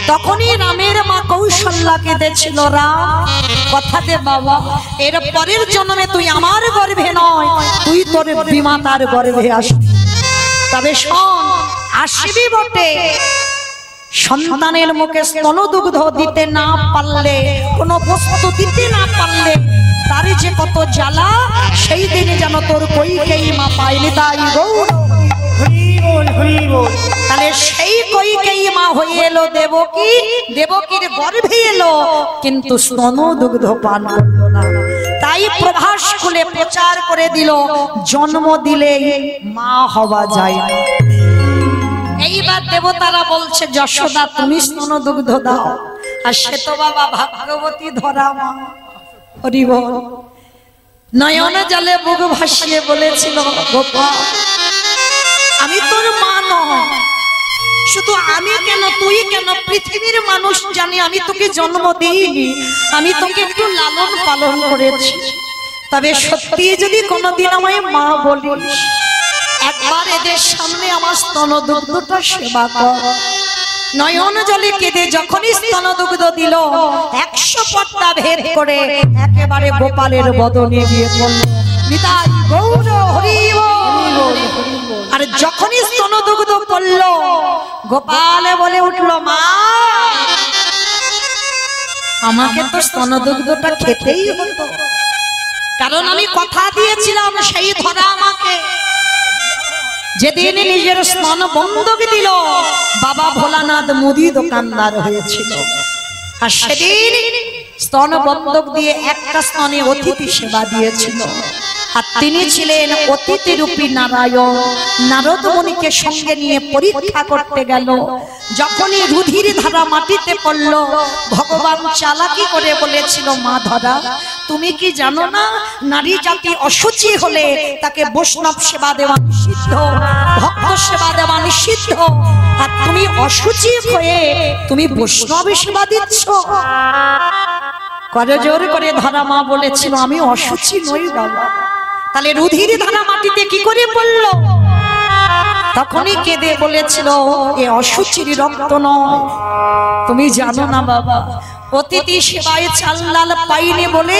তখনই রামের মা কৌশল্যাকে দিয়েছিল, রাম কথা দে বাবা, এর পরের জন্মে তুই আমার গর্ভে নয়, তুই তোর বিমাতার গর্ভে আসবি। তবে শোন, আসবি বটে, সন্তানের মুখে স্তনদুগ্ধ দিতে না পারলে, কোনো বস্তু দিতে না পারলে তার যে কত জ্বালা, সেই দিনে যেন তোর কৈকেয়ী মা পায়নি। তাই গৌর তাহলে সেই কৈকেয়ী মা হয়ে এলো দেবকী, দেবকীর গর্ভে এলো, কিন্তু স্তনদুগ্ধ পান করলো না। তাই প্রভাস খুলে প্রচার করে দিল, জন্ম দিলে মা হওয়া যায় না। এইবার দেবতারা বলছে, যশোদা তুমি স্তনদুগ্ধ দাও। আর সে তো বাবা ভাগ্যবতী ধরা মা। হরি বল। নয়ন জলে বুক ভাসিয়ে বলেছিল, গোপাল আমি তোর মা নয়, শুধু আমি কেন, তুই কেন, পৃথিবীর মানুষ জানে আমি তোকে জন্ম দিইনি, আমি তোকে একটু লালন পালন করেছি। তবে সত্যি যদি কোনোদিন আমায় মা বলিস, একবার এদের সামনে আমার স্তনদুগ্ধটা সেবা কর। নয়ন জলে কেঁদে যখনই স্তনদুগ্ধ দিল 100 পর্দা ভেদ করে একেবারে গোপালের বদনে গিয়ে পড়ল। নিতাই গৌর হরি বল। আর যখনই স্তনদুগ্ধ পড়ল গোপালে বলে উঠল, মা আমাকে তো স্তনদুগ্ধটা খেতেই হতো, কারণ আমি কথা দিয়েছিলাম সেই ধরা আমাকে। যেদিন নিজের স্তন বন্ধক দিল বাবা ভোলানাথ মুদি দোকানদার হয়েছিল, আর সেদিন স্তন বন্ধক দিয়ে একটা স্তনে অতিথি সেবা দিয়েছিল। আর তিনি ছিলেন অতিথি রূপী নারায়ণ। নারদ মুনিকে সঙ্গে নিয়ে পরীক্ষা করতে গেল। যখনই রুধির ধারা মাটিতে পড়ল ভগবান চালাকি করে বলেছিল, মা ধরা তুমি কি জানো না নারী জাতি অশুচি হলে তাকে বৈষ্ণব সেবা দেওয়া নিষিদ্ধ, ভক্ত সেবা দেওয়া নিষিদ্ধ, আর তুমি অশুচি হয়ে তুমি বৈষ্ণব সেবা দিচ্ছ। করে জোর করে ধরা মা বলেছিল, আমি অশুচি নই বাবা। তাহলে রুধির ধারা মাটিতে কি করে পড়ল? তখনই কেঁদে বলেছিল, এ অশুচির রক্ত নয়। তুমি জানো না বাবা, অতিথি সেবায় চাল ডাল পাইনি বলে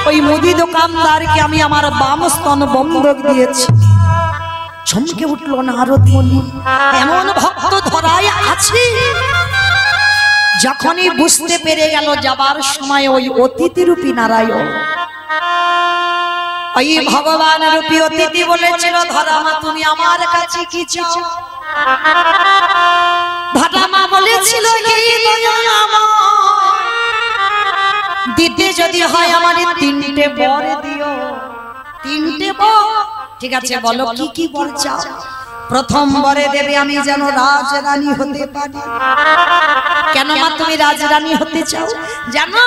ওই মুদি দোকানদারকে আমি আমার বাম স্তন বন্ধক দিয়েছি। চমকে উঠল নারদ মুনি, এমন ভক্ত ধরায় আছে। যখনই বুঝতে পেরে গেল যাবার সময় ওই অতিথি রূপী নারায়ণ, ওই ভগবান রূপী অতিথি বলেছিল, ধরামা তুমি আমার কাছে কি চাও? ধরামা বলেছিল, দিতে যদি হয় আমার 3টে বর দিও। 3টে বর? ঠিক আছে, বলো কি কি বর চাও? প্রথম বরে দেবে আমি যেন রাজরানী হতে পারি। কেন মা তুমি রাজরানী হতে চাও? জানো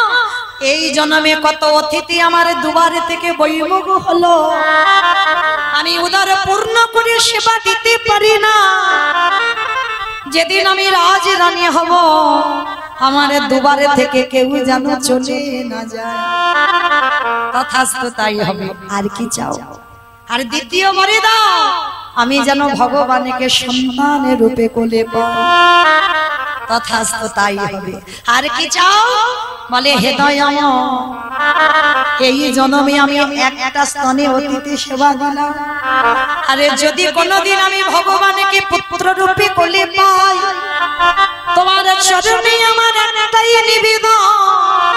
এই জন্মে কত অতিথি আমার দুবারে থেকে বৈমুখ হলো, আমি উদার পূর্ণ করে সেবা দিতে পারি না। যেদিন আমি রাজরানী হব আমার দুবারে থেকে কেউ যেন চলে না যায়। তথাস্তু তাই হবে। আর কি চাও? আর দ্বিতীয় বরে দাও আমি যেন ভগবানকে সন্তানের রূপে কোলে পাই। তথাস্তু তাই হবে। আর কি চাও? বলে হে দয়াময়, এই জন্মে আমি একটা স্তনে অতিথি সেবা দিলাম, আরে যদি কোনোদিন আমি ভগবানকে পুত্র রূপে কোলে পাই তোমার চরণে আমার একটাই নিবেদন,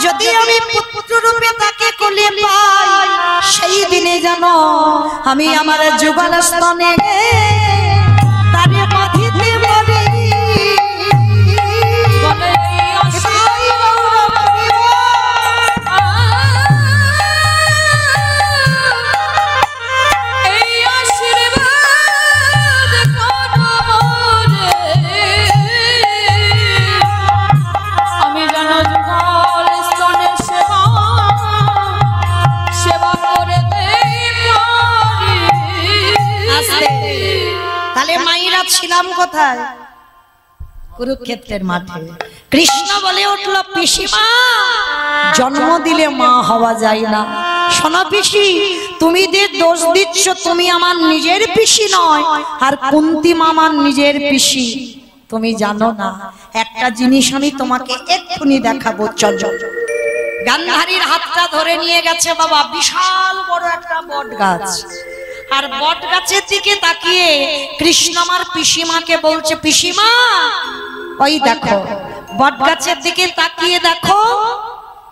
যদি আমি পুত্র রূপে তাকে কোলে পাই সেই দিনে যেন আমি আমার যুগল স্তনে তারে বাঁধিতে পারি। ছিলাম কোথায়? কুরুক্ষেত্রের মাঠে। কৃষ্ণ বলে উঠল, পিসিমা জন্ম দিলে মা হওয়া যায় না। শোনো পিসি, তুমি যে দোষ দিচ্ছ তুমি আমার নিজের পিসি নয়, আর কুন্তী মামার নিজের পিসি। তুমি জানো না একটা জিনিস আমি তোমাকে এক্ষুনি দেখাবো, চলো। গান্ধারীর হাতটা ধরে নিয়ে গেছে বাবা বিশাল বড় একটা বট গাছ, আর বট গাছের দিকে তাকিয়ে কৃষ্ণ আমার পিসিমাকে বলছে, পিসিমা ওই দেখো বট গাছের দিকে তাকিয়ে দেখো,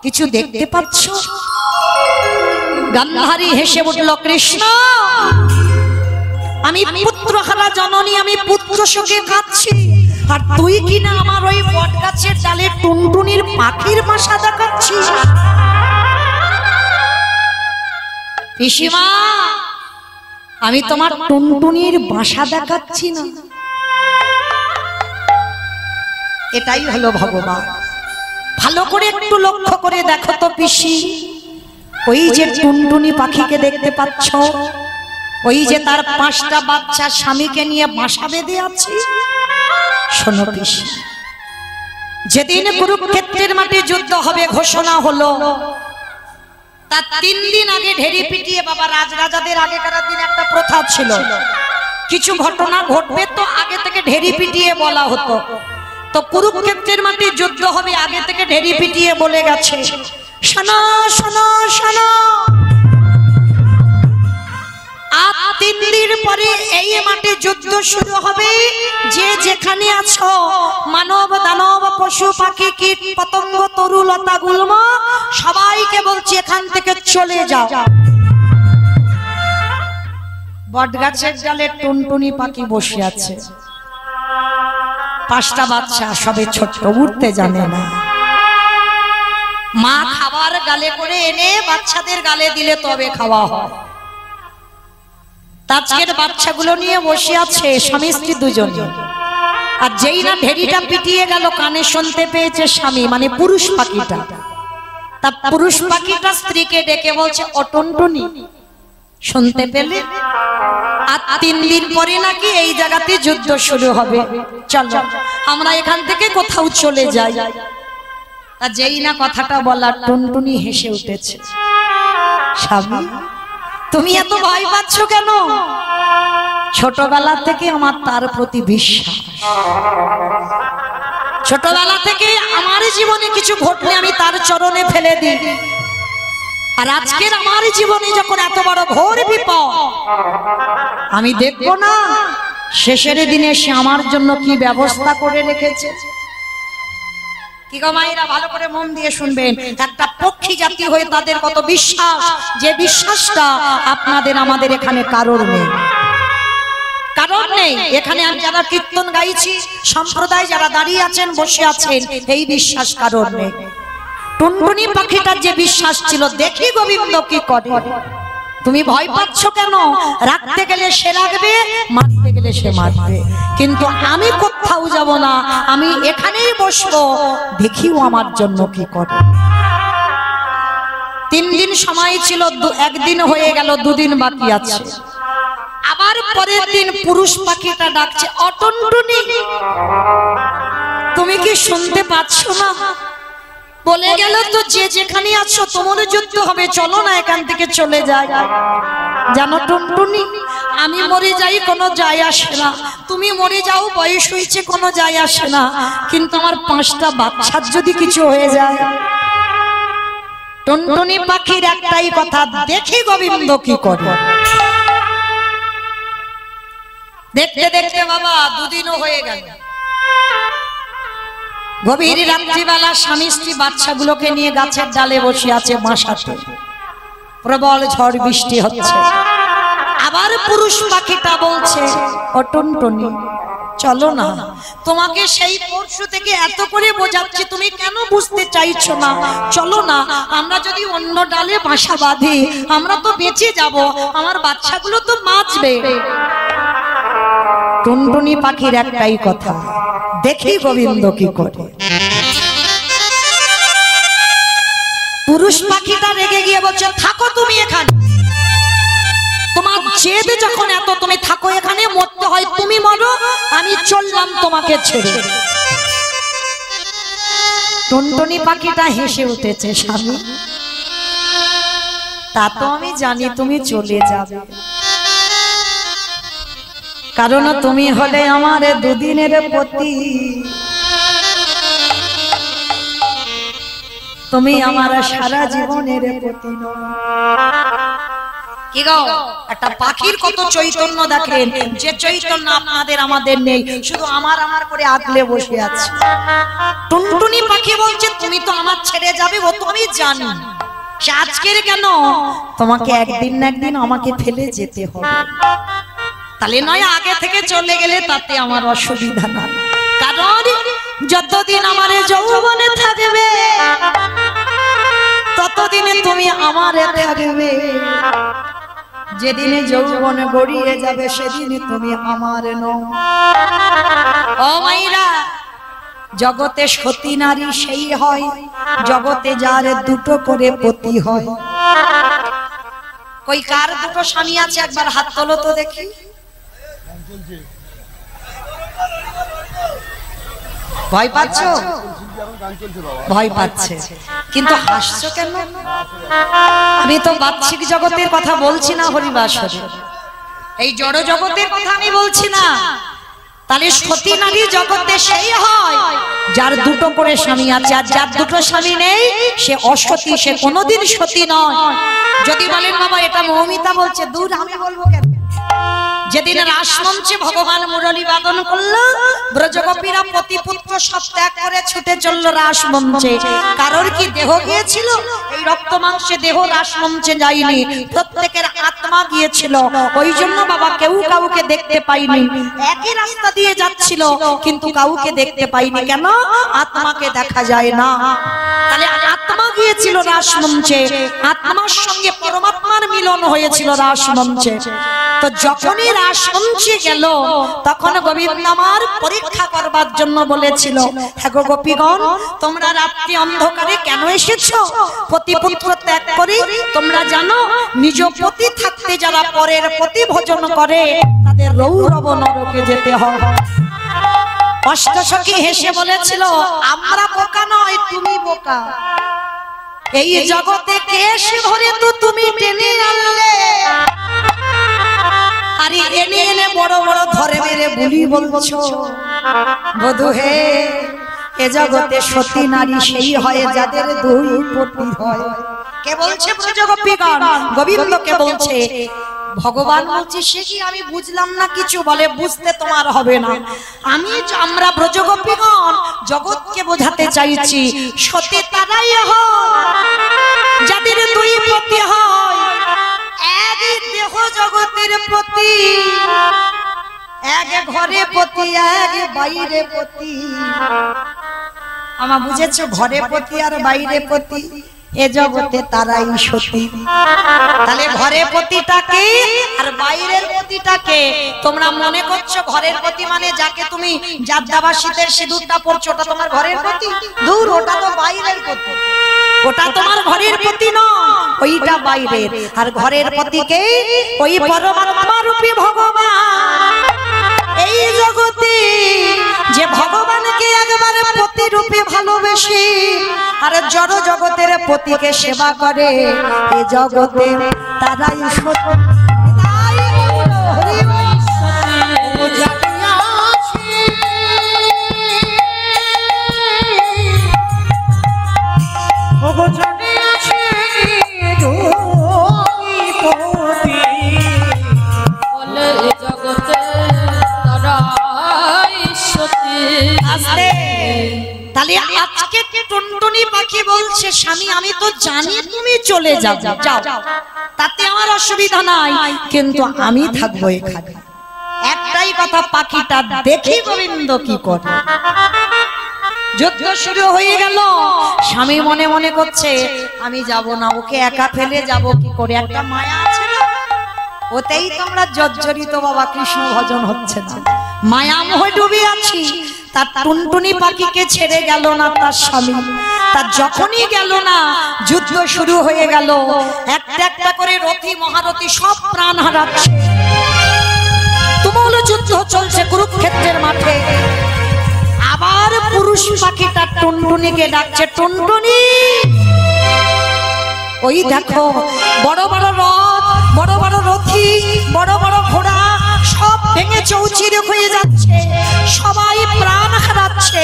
কিছু দেখতে পাচ্ছ? গান্ধারী হেসে উঠল, কৃষ্ণ আমি পুত্রহারা জননী, আমি পুত্র শোকে কাঁদছি, আর তুই কিনা আমার ওই বট গাছের ডালে টুনটুনির পাখির বাসা দেখাচ্ছিস। পিসিমা আমি তোমার টুনটুনির বাসা দেখাচ্ছি না। এটাই হলো ভগবান। ভালো করে একটু লক্ষ্য করে দেখো তো পিসি, ওই যে টুনটুনি পাখিকে দেখতে পাচ্ছ, ওই যে তার 5টা বাচ্চা স্বামীকে নিয়ে বাসা বেঁধে আছে। শোনো পিসি, যেদিন কুরুক্ষেত্রের মাঠে যুদ্ধ হবে ঘোষণা হলো, তার 3 দিন আগে ঢেরি পিটিয়ে বাবা রাজরাজাদের আগেকার দিন একটা প্রথা ছিল, কিছু ঘটনা ঘটবে তো আগে থেকে ঢেরি পিটিয়ে বলা হতো। তো কুরুক্ষেত্রের মাঠে যুদ্ধ হবে, আগে থেকে ঢেরি পিটিয়ে বলে গেছে, শোনো শোনো শোনো, আর 3 দিন পরে এই মাঠে যুদ্ধ শুরু হবে। যে যেখানে আছো, মানব দানব পশু পাখি কীট পতঙ্গ তরুলতা গুল্ম, সবাইকে বলছি এখান থেকে চলে যাও। বটগাছের ডালে টুনটুনি পাখি বসে আছে, 5টা বাচ্চা, সবে ছোট্ট, উঠতে জানে না। মা খাবার গালে করে এনে বাচ্চাদের গালে দিলে তবে খাওয়া হয়। আজকের বাচ্চাগুলো নিয়ে বসে আছে স্বামী স্ত্রী দুজনে। আর যেই না ঢেরিটা পিটিয়ে গেল, কানে শুনতে পেয়েছে স্বামী, মানে পুরুষ পাখিটা। তা পুরুষ পাখিটা স্ত্রীকে ডেকে বলছে, ও টুনটুনি, শুনতে পেলে? আর 3 দিন পরে নাকি এই জায়গাতে যুদ্ধ শুরু হবে, চলো আমরা এখান থেকে কোথাও চলে যাই। আর যেই না কথাটা বলা, টুনটুনি হেসে উঠেছে। স্বামী, তুমি এত ভয় পাচ্ছ কেন? ছোটবেলা থেকে আমার তার প্রতি বিশ্বাস, ছোটবেলা থেকে আমার জীবনে কিছু ঘটলে আমি তার চরণে ফেলে দিই। আর আজকের আমার জীবনে যখন এত বড় ঘোর বিপদ, আমি দেখবো না শেষের দিনে সে আমার জন্য কি ব্যবস্থা করে রেখেছে। কি গো মায়েরা, ভালো করে মন দিয়ে শুনবেন। একটা পক্ষী জাতি হয়ে তাদের কত বিশ্বাস, যে বিশ্বাসটা আপনাদের আমাদের এখানে কারোর নেই, কারণ নেই। এখানে আমি যারা কীর্তন গাইছি, সম্প্রদায় যারা দাঁড়িয়ে আছেন বসে আছেন, এই বিশ্বাস কারোর নেই। টুনটুনি পাখিটার যে বিশ্বাস ছিল, দেখি গোবিন্দ কি করে। তুমি ভয় পাচ্ছ কেন? রাখতে গেলে সে রাখবে, মারতে গেলে সে মারবে, কিন্তু আমি কোথাও যাব না, আমি এখানেই বসবো, দেখিও আমার জন্য কি করে। 3 দিন সময় ছিল, 1 দিন হয়ে গেল, 2 দিন বাকি আছে। আবার পরের দিন পুরুষ পাখিটা ডাকছে, ও টুনটুনি, তুমি কি শুনতে পাচ্ছ না? বলে গেল তো, যে যেখানে আছো তোমার যুদ্ধ হবে, চলো না এখান থেকে চলে যাই। জানো টুনটুনি, আমি মরে যাই কোনো যায় আসে না, তুমি মরে যাও বয়স হয়েছে কোনো যায় আসে না, কিন্তু আমার 5টা বাচ্চার যদি কিছু হয়ে যায়। টুনটুনি পাখির একটাই কথা, দেখি গোবিন্দ কি করে। দেখতে দেখতে বাবা 2 দিনও হয়ে গেল। গভীর রাত্রিবেলা স্বামী স্ত্রী বাচ্চাগুলোকে নিয়ে গাছের ডালে বসে আছে, বাসাতে প্রবল ঝড় বৃষ্টি হচ্ছে। আবার পুরুষ পাখিটা বলছে, ও টুনটুনি, চলো না, তোমাকে সেই পরশু থেকে এত করে বোঝাচ্ছি, তুমি কেন বুঝতে চাইছো না? চলো না, আমরা যদি অন্য ডালে বাসা বাঁধি, আমরা তো বেঁচে যাব, আমার বাচ্চাগুলো তো বাঁচবে। টুনটুনি পাখির একটাই কথা, দেখি গোবিন্দ কি করে। পুরুষ পাখিটা রেগে গিয়ে বলছে, থাকো তুমি এখানে, তোমার জেদ যখন এত, তুমি থাকো এখানে, মরতে হয় তুমি মরো, আমি চললাম তোমাকে ছেড়ে। টুনটুনি পাখিটা হেসে উঠেছে, স্বামী, তা তো আমি জানি তুমি চলে যাবে, কারণ তুমি হলে আমার 2 দিনের পতি, তুমি আমার সারা জীবনের পতি নও। কি গো, একটা পাখির কত চৈতন্য দেখেন, যে চৈতন্য আপনাদের আমাদের নেই, শুধু আমার আমার করে আগলে বসে আছে। টুনটুনি পাখি বলছে, তুমি তো আমার ছেড়ে যাবে, ও তো আমি জানি, আজকের কেন, তোমাকে একদিন না একদিন আমাকে ফেলে যেতে হবে। তাহলে নয় আগে থেকে চলে গেলে তাতে আমার অসুবিধা না, কারণ যতদিন আমার যৌবনে থাকবে ততদিনে তুমি আমারে থাকবে, যেদিনে যৌবনে গড়িয়ে যাবে সেদিনে তুমি আমার নও। ও মাইরা, জগতে সতী নারী সেই হয়, জগতে যার 2টো করে পতি হয়। কই কার 2টো স্বামী আছে, একবার হাত তোলো তো দেখি। ভয় পাচ্ছ? ভয় পাচ্ছে। কিন্তু হাসছো কেন? আমি তো বাহ্যিক জগতের কথা বলছি না হরিবাসরে, এই জড় জগতের কথা আমি বলছি না। তাহলে সতী নারী জগতে সেই হয় যার দুটো করে স্বামী আছে, আর যার দুটো স্বামী নেই সে অসতী, সে কোনোদিন সতী নয়। যদি বলেন বাবা এটা মৌমিতা বলছে, দূর, আমি বলবো কেন? যেদিন রাসমঞ্চে ভগবান মুরলী বাদন করলো, ব্রজগোপীরা পতিপুত্র সব ত্যাগ করে ছুটে চললো রাসমঞ্চে। কারোর কি দেহ গিয়েছিল? এই রক্ত মাংসে দেহ রাসমঞ্চে যায়নি, প্রত্যেকের আত্মা গিয়েছিল। ওই জন্য বাবা কেউ কাউকে দেখতে পাইনি। একই রাস্তা দিয়ে যাচ্ছিল কিন্তু কাউকে দেখতে পাইনি। কেন? আত্মাকে দেখা যায় না। তাহলে আত্মা গিয়েছিল রাসমঞ্চে, আত্মার সঙ্গে পরমাত্মার মিলন হয়েছিল রাসমঞ্চে। তো যখনই রাসমঞ্চে গেল তখন গোবিন্দ আমার পরীক্ষা করবার জন্য বলেছিল, হ্যাঁ গো গোপীগণ, তোমরা রাত্রি অন্ধকারে কেন এসেছো? পতিপুত্র ত্যাগ করে তোমরা জানো নিজ পতি থাকতে যারা পরের পতি ভোজন করে তাদের রৌরব নরকে যেতে হয়। অষ্টসখী হেসে বলেছিল, আমরা বোকা নয়, তুমি বোকা। এই জগতে কেশ ধরে তো তুমি টেনে আনলে, আরে এনে এনে বড় বড় ধরে মেরে বুলি বলছো। বধূ হে, এ জগতে সতী নারী সেই হয় যাদের দুই পতি হয়। কে বলছে? ব্রজগোপীগণ গোবিন্দকে বলছে। ভগবান বলছে, সে কি আমি বুঝলাম না কিছু? বলে, বুঝতে তোমার হবে না। আমরা ব্রজগোপীগণ জগৎকে বোঝাতে চাইছি, সতী তারাই হয় যাদের দুই পতি হয়। এক দেহ জগতের প্রতি, এক ঘরে পতি, এক বাইরে পতি। আমার বুঝেছো? ঘরে পতি আর বাইরে পতি, এ জগতে তারাই সতী। তাহলে ঘরে পতিটাকে আর বাইরের পতিটাকে তোমরা মনে করছো ঘরের পতি মানে যাকে তুমি যাদ্দাবাসীদের সিঁদুরটা পরছো ওটা তোমার ঘরের পতি? দূর, ওটা তো বাইরের পতি, ওটা তোমার ঘরের পতি নয়, ওইটা বাইরের। আর ঘরের পতিকে ওই পরমাত্মা রূপী ভগবান। এই জগতে যে ভগবানকে একবারে পতি রূপে ভালোবেসে আর জড় জগতের পতিকে সেবা করে, এই জগতে তারাই সতী। তাহলে আজকে টুনটুনি পাখি বলছে, স্বামী আমি তো জানি তুমি চলে যাও, যাও, তাতে আমার অসুবিধা নাই, কিন্তু আমি থাকবো এখানে। একটাই কথা, পাখিটা দেখি গোবিন্দ কি করে। যুদ্ধ শুরু হয়ে গেল, স্বামী মনে মনে করছে আমি যাব না, ওকে একা ফেলে যাব কি করে? একটা মায়া আছে না, ওতেই তোমরা জর্জরিত বাবা, কৃষ্ণ ভজন হচ্ছে না, মায়া মোহে ডুবে আছি। তার টুনটুনি পাখিকে ছেড়ে গেল না তার স্বামী। তার যখনই গেল না, যুদ্ধ শুরু হয়ে গেল। একটা একটা করে রথী মহারথী সব প্রাণ হারাচ্ছে। তুমুল যুদ্ধ চলছে কুরুক্ষেত্রের মাঠে। আবার পুরুষ পাখিটা টুনটুনিকে ডাকছে, টুনটুনি। ওই দেখো বড় বড় রথ, বড় বড় রথী, বড় বড় ঘোড়া সব ভেঙে চৌচির হয়ে যাচ্ছে, সবাই প্রাণ হারাচ্ছে।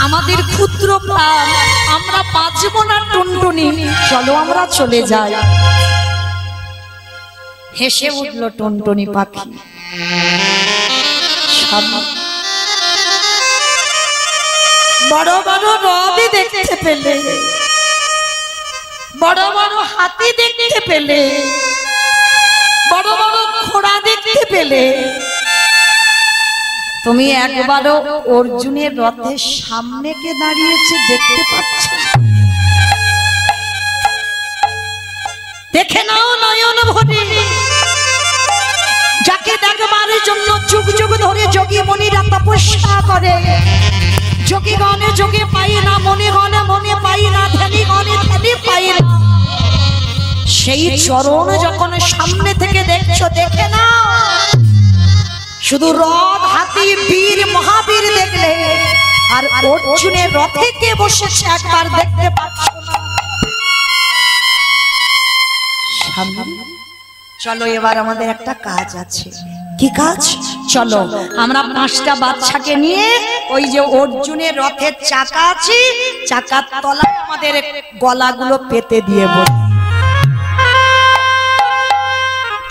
আমাদের ক্ষুদ্র প্রাণ, আমরা বাঁচব না টুনটুনি, চলো আমরা চলে যাই। হেসে উঠল টুনটুনি পাখি। বড় বড় রথই দেখতে পেলে, বড় বড় হাতি দেখতে পেলে, বড় বড় ঘোড়া দেখতে পেলে, তুমি একবারও অর্জুনের রথের সামনে কে দাঁড়িয়েছে দেখতে পাচ্ছ? দেখে নাও নয়ন ভরে। যাকে দেখবার জন্য যুগ যুগ ধরে যোগী মুনিরা তপস্যা করে। যোগী গণে যোগে পাই না, মনে গণে মনে পাই না, ধ্যানী গণে ধ্যানী পাই না। সেই চরণ যখন সামনে থেকে দেখছো, দেখে না শুধু রথ, হাতি, বীর, মহাবীর দেখলে আর অর্জুনের রথে কে বসেছে একবার দেখতে পাচ্ছ না? স্বামী, চলো এবার আমাদের একটা কাজ আছে। কি কাজ? চলো আমরা 5টা বাচ্চাকে নিয়ে ওই যে অর্জুনের রথের চাকা আছে, চাকার তলায় আমাদের গলাগুলো পেতে দিয়ে বলি।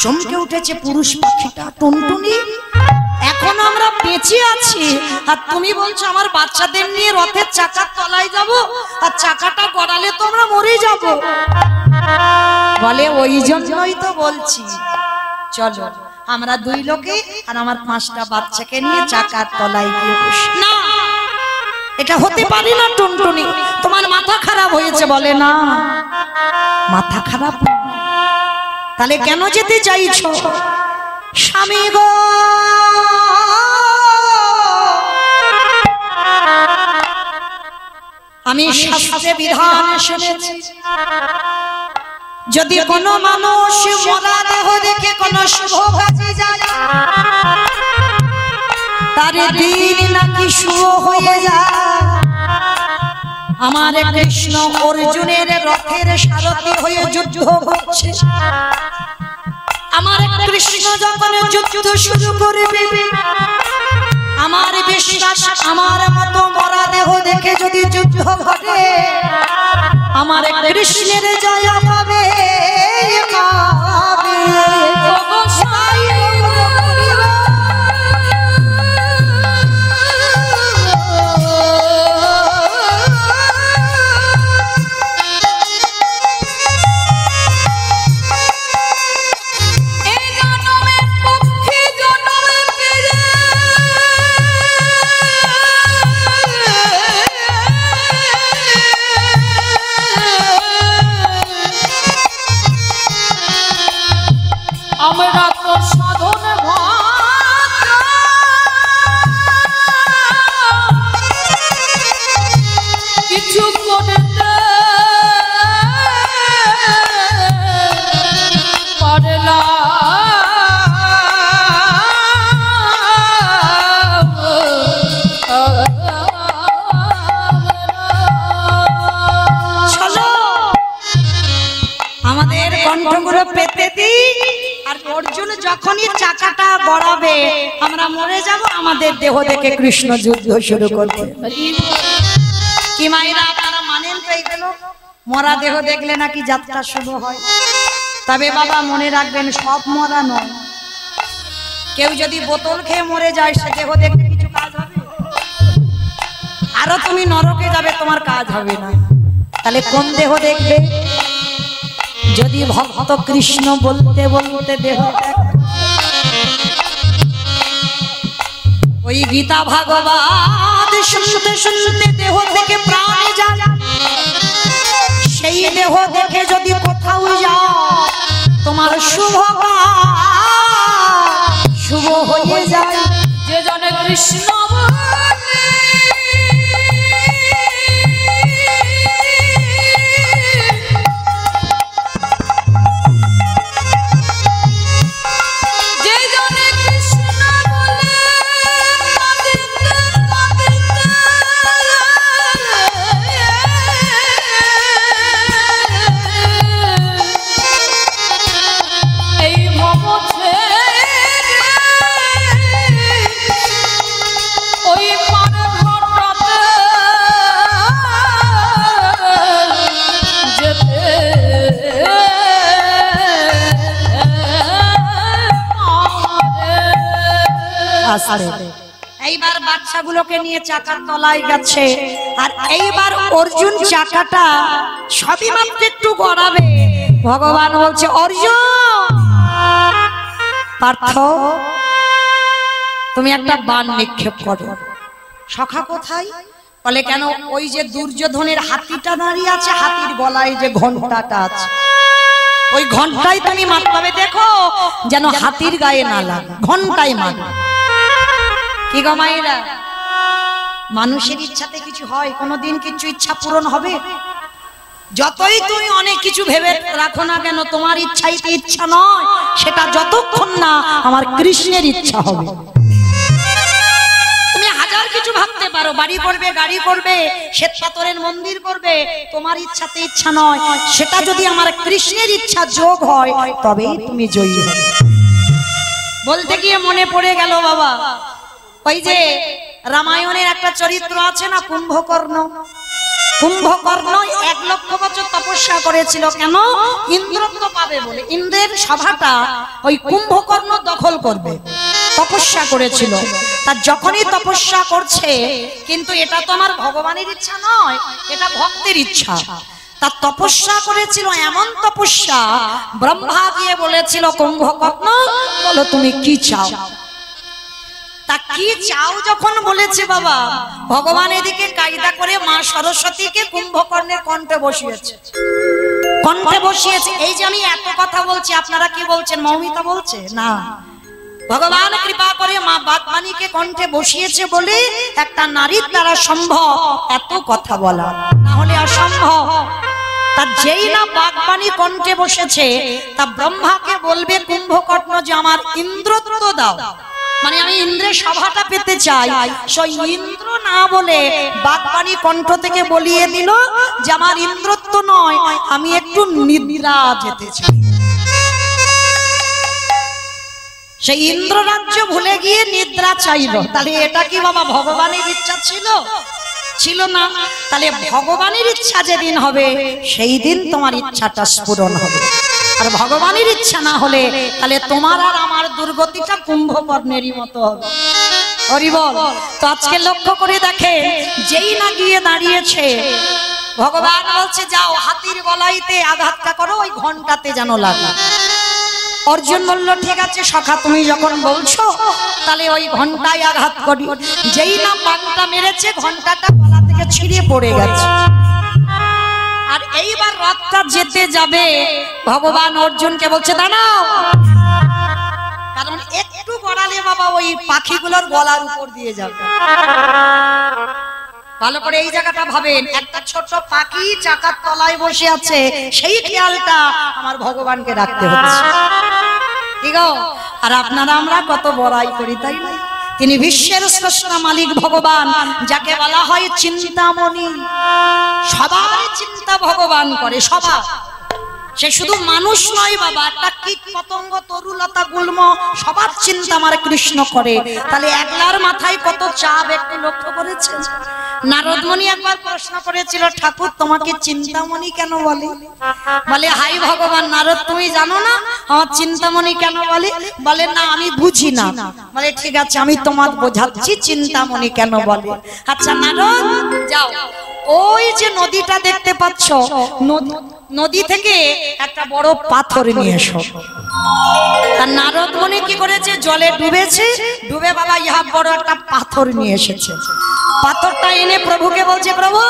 চমকে উঠেছে পুরুষ পাখিটা টুনটুনি। এখন আমরা বেঁচে আছি আর তুমি বলছো আমার বাচ্চাদের নিয়ে রথের চাকার তলায় যাব, আর চাকাটা গড়ালে তো আমরা মরে যাব। বলে ওই জন্যই তো বলছি চলো আমরা 2 লোকে আর আমার 5টা বাচ্চাকে নিয়ে চাকার তলায় গিয়ে বসি। না, এটা হতে পারে না টুনটুনি, তোমার মাথা খারাপ হয়েছে। বলে না, মাথা খারাপ তাহলে কেন যেতে চাইছো? স্বামী গো, আমি শাস্ত্রে বিধান শুনেছি, যদি কোনো মানুষ মরা দেহ দেখে কোনো শুভ কাজে যায় তার দিন নাকি শুভ হয়ে যায়। আমার কৃষ্ণ অর্জুনের রথের সারথি হয়ে যুদ্ধ করছে। আমার কৃষ্ণ যখন যুদ্ধ শুরু করবে, আমার বিশ্বাস আমার মতো মরা দেহ দেখে যদি যুদ্ধ ঘটে আমার কৃষ্ণের জয় হবে। আমরা তো সাধন কিছু করতে পারলাম। আমাদের কণ্ঠগুলো পেতে দিই। আর অর্জুন যখনই চাকাটা গড়াবে আমরা মরে যাব, আমাদের দেহ থেকে কৃষ্ণ যুদ্ধ শুরু করবে। কি মায়েরা আপনারা মানেন তো এইগুলো? মরা দেহ দেখলে নাকি যাত্রা শুরু হয়। তবে বাবা মনে রাখবেন সব মরা নয়। কেউ যদি বোতল খেয়ে মরে যায় সে দেহ দেখলে কিছু কাজ হবে? আরো তুমি নরকে যাবে, তোমার কাজ হবে না। তাহলে কোন দেহ দেখবে? যদি ভক্ত কৃষ্ণ বলতে বলতে দেহ ওই গীতা ভাগবত শুনতে শুনতে দেহ থেকে প্রাণ যায়, সেই দেহ দেখে যদি কোথাও যাও তোমার শুভ শুভ হয়ে যায়। যে জনে কৃষ্ণ এইবার বাচ্চাগুলোকে নিয়ে চাকার তলায় গেছে, আর এইবার অর্জুন চাকাটা সবই মাত্র একটু গড়াবে। ভগবান বলছে অর্জুন পার্থ তুমি একটা বাণ নিক্ষেপ করো। সখা কোথায়? বলে কেন? ওই যে দুর্যোধনের হাতিটা দাঁড়িয়ে আছে, হাতির গলায় যে ঘন্টাটা আছে ওই ঘন্টায় তুমি মারবে। দেখো যেন হাতির গায়ে না লাগে, ঘন্টায় মারবে। কি গো মায়েরা, মানুষের ইচ্ছাতে কিছু হয়? কোনোদিন কিছু ইচ্ছা পূরণ হবে? যতই তুমি অনেক কিছু ভেবে রাখো না কেন, তোমার ইচ্ছাই তো ইচ্ছা নয়, সেটা যতক্ষণ না আমার কৃষ্ণের ইচ্ছা হবে। তুমি হাজার কিছু ভাবতে পারো, পারো, বাড়ি করবে, গাড়ি করবে, শ্বেত পাথরের মন্দির করবে, তোমার ইচ্ছাতে ইচ্ছা নয়, সেটা যদি আমার কৃষ্ণের ইচ্ছা যোগ হয় তবেই তুমি জয়ী হবে। বলতে গিয়ে মনে পড়ে গেল বাবা, ওই যে রামায়ণের একটা চরিত্র আছে না, কুম্ভকর্ণ। কুম্ভকর্ণ 1 লক্ষ বছর তপস্যা করেছিল, কেন? ইন্দ্রত্ব পাবে বলে। ইন্দ্রের সভাটা ওই কুম্ভকর্ণ দখল করবে, তপস্যা করেছিল। তার যখনই তপস্যা করছে, কিন্তু এটা তো আমার ভগবানের ইচ্ছা নয়, এটা ভক্তের ইচ্ছা। তার তপস্যা করেছিল, এমন তপস্যা, ব্রহ্মা গিয়ে বলেছিল কুম্ভকর্ণ বলো তুমি কি চাও। তা কি চাও যখন বলেছে বাবা, ভগবান এদিকে কায়দা করে মা সরস্বতীকে কুম্ভকর্ণের কণ্ঠে বসিয়েছে, কণ্ঠে বসিয়েছে। এই যে আমি এত কথা বলছি, আপনারা কি বলছেন? মৌমিতা বলছে না, ভগবান কৃপা করে মা বাগবাণীকে কণ্ঠে বসিয়েছে বলে একটা নারীর দ্বারা সম্ভব এত কথা বলা, না হলে অসম্ভব। তার যেই না বাগবাণী কণ্ঠে বসেছে, তা ব্রহ্মাকে বলবে কুম্ভকর্ণ যে আমার ইন্দ্রত্ব দাও, মানে আমি ইন্দ্রের সভাটা পেতে চাই। সেই ইন্দ্র না বলে বাগবাণী কণ্ঠ থেকে বলিয়ে দিল যে আমার ইন্দ্রত্ব নয়, আমি একটু নিদ্রা যেতে চাই। সেই ইন্দ্র রাজ্য ভুলে গিয়ে নিদ্রা চাইল। তাহলে এটা কি বাবা ভগবানের ইচ্ছা ছিল? ছিল না। তাহলে ভগবানের ইচ্ছা যেদিন হবে সেই দিন তোমার ইচ্ছাটা পূরণ হবে, আর ভগবানের ইচ্ছা না হলে তাহলে তোমার আর আমার দুর্গতিটা কুম্ভকর্ণেরই মতো হবে। হরি বল। তো আজকে লক্ষ্য করে দেখে, যেই না গিয়ে দাঁড়িয়েছে, ভগবান বলছে যাও হাতির গলাইতে আঘাতটা করো, ওই ঘন্টাতে যেন লাগে। অর্জুন বলল ঠিক আছে সখা, তুমি যখন বলছো তাহলে ওই ঘন্টায় আঘাত করি। যেই না বাঘটা মেরেছে, ঘন্টাটা গলা থেকে ছিঁড়ে পড়ে গেছে। আর এইবার রথটা যেতে যাবে, ভগবান অর্জুনকে বলছে দাঁড়াও, কারণ একটু গড়ালে বাবা ওই পাখিগুলোর গলার উপর দিয়ে যাবে। ভালো করে এই জায়গাটা ভাবেন, একটা ছোট পাখি চাকার তলায় বসে আছে, সেই খেয়ালটা আমার ভগবানকে রাখতে হচ্ছে। ঠিক আছে? আর আপনারা আমরা কত বড়াই করি, তাই না? তিনি বিশ্বের স্রষ্টা মালিক ভগবান, যাকে বলা হয় চিন্তামণি। সবার চিন্তা ভগবান করে, সবার। সে শুধু মানুষ নয় বাবা, একটা কীট পতঙ্গ তরুলতা গুল্ম সবার চিন্তা আমার কৃষ্ণ করে। তাহলে একলার মাথায় কত চাপ, একটু লক্ষ্য করেছেন? নারদমণি একবার প্রশ্ন করেছিল, ঠাকুর তোমাকে চিন্তামণি কেন বলে? বলে হাই ভগবান, নারদ তুমি জানো না আমার চিন্তামণি কেন বলে? বলে না আমি বুঝি না। বলে ঠিক আছে আমি তোমার বোঝাচ্ছি চিন্তামণি কেন বলে। আচ্ছা নারদ যাও, ওই যে নদীটা দেখতে পাচ্ছ, নদী থেকে একটা বড় পাথর নিয়ে এসো। আর নারদ মুনি কি করেছে, জলে ডুবেছে, ডুবে বাবা ইহা বড় একটা পাথর নিয়ে এসেছে। পাথরটা এনে প্রভুকে বলছে প্রভু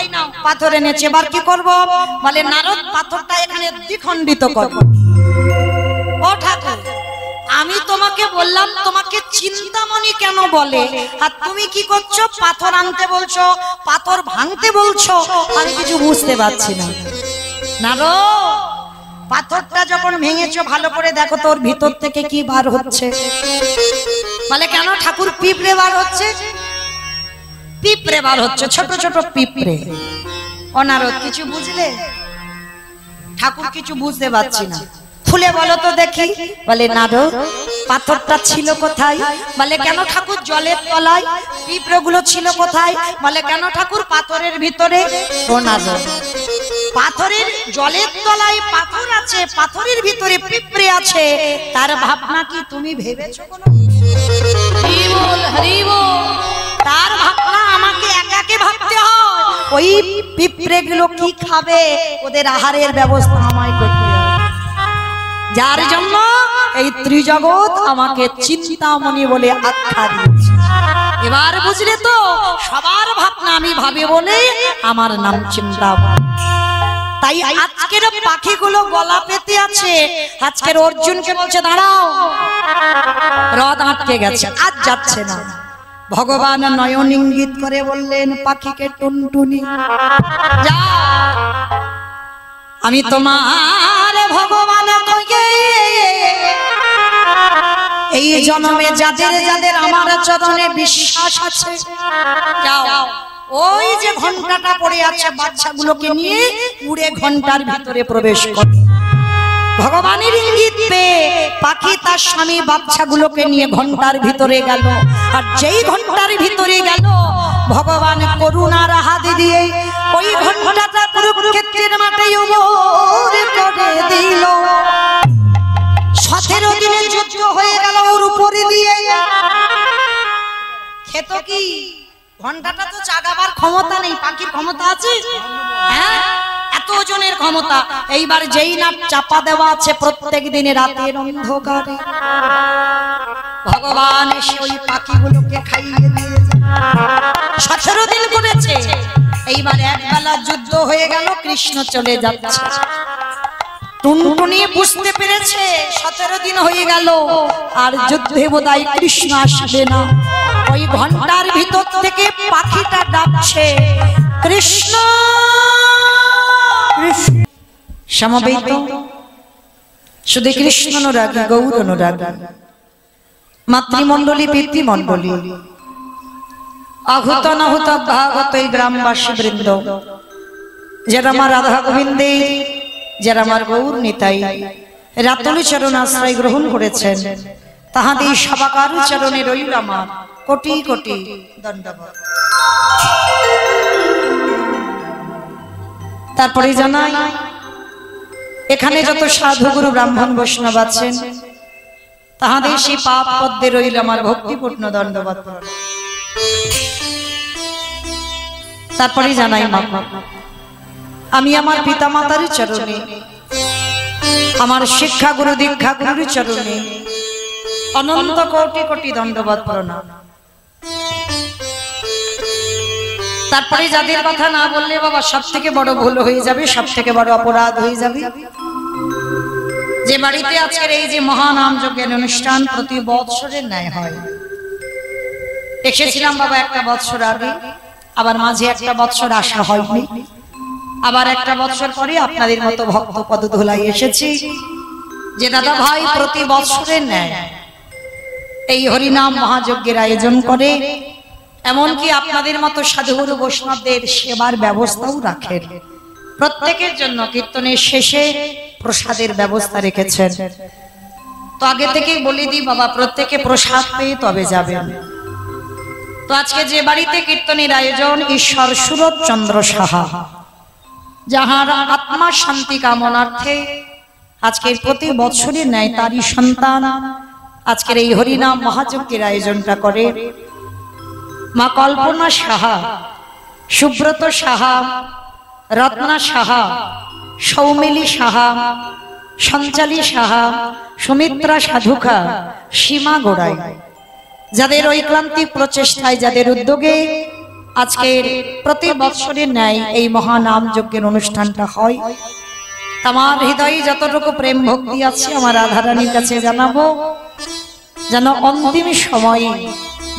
এই নাও পাথর এনেছে, এবার কি করব? বলে নারদ পাথরটা এখানে দ্বিখণ্ডিত করব। ও ঠাকুর আমি তোমাকে বললাম তোমাকে চিন্তামণি কেন বলে, আর তুমি কি করছো? পাথর আনতে বলছো, পাথর ভাঙতে বলছো, আমি কিছু বুঝতে পারছি না। নারদ পাথরটা যখন ভেঙেছো ভালো করে দেখো তোর ভিতর থেকে কি বার হচ্ছে। বলে কেন ঠাকুর? পিঁপড়ে বার হচ্ছে। পিঁপড়ে বার হচ্ছে, ছোট ছোট পিঁপড়ে। ও নারদ কিছু বুঝলে? ঠাকুর কিছু বুঝতে পারছি না, খুলে বলো তো দেখি। বলে নারদ পাথরটা ছিল কোথায়? বলে কেন ঠাকুর? জলের তলায়। পিঁপড়েগুলো ছিল কোথায়? বলে কেন ঠাকুর? পাথরের ভিতরে। ও নারদ পাথরের জলের তলায় পাথর আছে, পাথরের ভিতরে পিঁপড়ে আছে, তার ভাবনা কি তুমি ভেবেছো? হরি বল, হরি বল। তার ভাবনা আমাকে একাকে ভাবতে হয়। ওই পিঁপড়েগুলো কি খাবে, ওদের আহারের ব্যবস্থা আমায় করতে হবে। যার জন্য এই ত্রিজগৎ আমাকে চিন্তামণি বলে আখ্যা দিয়েছে। এবার বুঝলে তো, সবার ভাবনা আমি ভাবি বলে আমার নাম চিন্তামণি। তাই আজকের পাখিগুলো গলা পেতে আছে, আজকের অর্জুনকে বলছে দাঁড়াও, রথ আটকে গেছে, আজ যাচ্ছে না। ভগবান নয়ন ইঙ্গিত করে বললেন পাখিকে টুনটুনি যা, আমি তোমার ভগবান এই জন্মে যাদের যাদের আমার চরণে বিশ্বাস আছে, যাও ওই যে ঘন্টাটা পড়ে আছে বাচ্চাগুলোকে নিয়ে উড়ে ঘন্টার ভিতরে প্রবেশ করো। ভগবানের ইঙ্গিত পেয়ে পাখি তার স্বামী বাচ্চাগুলোকে নিয়ে ঘন্টার ভিতরে গেল। আর যেই ঘন্টার ভিতরে গেল ভগবান করুণার হাত দিয়ে ওই ঘন্টাটা কুরুক্ষেত্রের মাঠে উড়ে করে দিল। 17 দিনের যুদ্ধ হয়ে গেল ওর উপরে দিয়ে। খেত কি ঘন্টাটা তো চাগাবার ক্ষমতা নেই, পাখির ক্ষমতা আছে? হ্যাঁ, এত ওজনের ক্ষমতা। এইবার যেই না চাপা দেওয়া আছে প্রত্যেক দিনে রাতের অন্ধকারে ভগবান এসে ওই পাখিগুলোকে খাইয়ে দিয়েছে। 17 দিন করেছে। এইবার একবেলা যুদ্ধ হয়ে গেল, কৃষ্ণ চলে যাচ্ছে। টুনটুনি বুঝতে পেরেছে 17 দিন হয়ে গেল আর যুদ্ধে বোধহয় কৃষ্ণ আসবে না। ওই ঘন্টার ভিতর থেকে পাখিটা ডাকছে কৃষ্ণ। সমবেত শুধু কৃষ্ণ অনুরাগী, গৌর অনুরাগী, মাতৃমণ্ডলী, পিতৃমণ্ডলী, আহুত নাহুত ভাগত এই গ্রামবাসী বৃন্দ, যারা আমার রাধা গোবিন্দে, যারা আমার গৌর নিতাই রাতুল চরণ আশ্রয় গ্রহণ করেছেন, তাহাদের সবাকার চরণে রইল আমার কোটি কোটি দণ্ডবত। তারপরে জানাই এখানে যত সাধু গুরু ব্রাহ্মণ বৈষ্ণব আছেন তাহাদের সেই পাপ পদ্মে রইল আমার ভক্তিপূর্ণ দণ্ডবত। তারপরে জানাই মা, আমি আমার পিতা মাতার চরণে, আমার শিক্ষা গুরু দীক্ষা গুরুর চরণে অনন্ত কোটি কোটি দণ্ডবত প্রণাম। তারপরে যাদের কথা না বললে বাবা সব থেকে বড় ভুল হয়ে যাবে, সব থেকে বড় অপরাধ হয়ে যাবে। যে বাড়িতে আজকের এই যে মহানাম যজ্ঞের অনুষ্ঠান প্রতি বৎসরের ন্যায় হয়, এসেছিলাম বাবা একটা বৎসর আগে, আবার মাঝে একটা বৎসর আসা হয়নি, আবার একটা বৎসর পরে আপনাদের মতো ভক্ত পদধূলায় এসেছি। যে দাদা ভাই প্রতি বৎসরের ন্যায় এই হরিনাম মহাযজ্ঞের আয়োজন করে, এমনকি আপনাদের মতো সাধুগুরু বৈষ্ণবদের সেবার ব্যবস্থাও রাখেন। প্রত্যেকের জন্য কীর্তনের শেষে প্রসাদের ব্যবস্থা রেখেছেন। তো আগে থেকেই বলে দিই বাবা, প্রত্যেকে প্রসাদ পেয়ে তবে যাবেন। তো আজকে যে বাড়িতে কীর্তনের আয়োজন, ঈশ্বর সুরত চন্দ্র সাহা, যাহার আত্মা শান্তি কামনার্থে আজকের প্রতি বৎসরের ন্যায় তারই সন্তান আজকের এই হরিনাম মহাযজ্ঞের আয়োজনটা করে। মা কল্পনা সাহা, সুব্রত সাহা, রত্না সাহা, সৌমিলি সাহা, সঞ্চালী সাহা, সুমিত্রা সাধুকা, সীমা গোড়াই, যাদের ঐক্রান্তিক প্রচেষ্টায়, যাদের উদ্যোগে আজকের প্রতি বৎসরের ন্যায় এই মহানাম যজ্ঞের অনুষ্ঠানটা হয়। আমার হৃদয়ে যতটুকু প্রেম ভক্তি আছে আমার রাধারানীর কাছে জানাবো, যেন অন্তিম সময়ে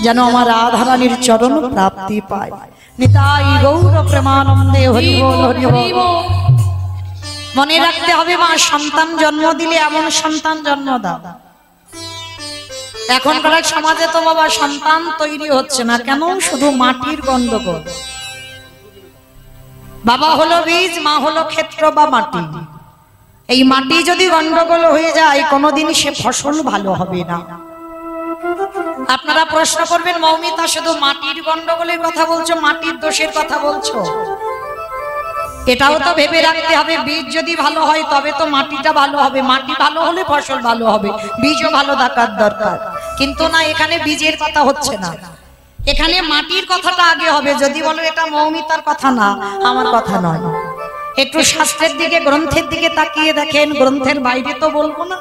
যেন আমার রাধারানীর চরণ প্রাপ্তি পায়। নিতাই গৌর প্রেমানন্দে হরি বল হরি বল। মনে রাখতে হবে মা, সন্তান জন্ম দিলে এমন সন্তান জন্ম দাও। এখনকার সমাজে তো বাবা সন্তান তৈরি হচ্ছে না কেন? শুধু মাটির গন্ডগোল। বাবা হলো বীজ, মা হলো ক্ষেত্র বা মাটি। এই মাটি যদি গন্ডগোল হয়ে যায় কোনোদিন সে ফসল ভালো হবে না। আপনারা প্রশ্ন করবেন, মৌমিতা শুধু মাটির গন্ডগোলের কথা বলছো, মাটির দোষের কথা বলছো? এটাও তো ভেবে রাখতে হবে, বীজ যদি ভালো হয় তবে তো মাটিটা ভালো হবে, মাটি ভালো হলে ফসল ভালো হবে, বীজও ভালো থাকার দরকার। কিন্তু না, এখানে বীজের কথা হচ্ছে না, এখানে মাটির কথাটা আগে হবে। যদি বলো এটা মৌমিতার কথা না, আমার কথা নয়, একটু শাস্ত্রের দিকে, গ্রন্থের দিকে তাকিয়ে দেখেন, গ্রন্থের বাইরে তো বলবো না।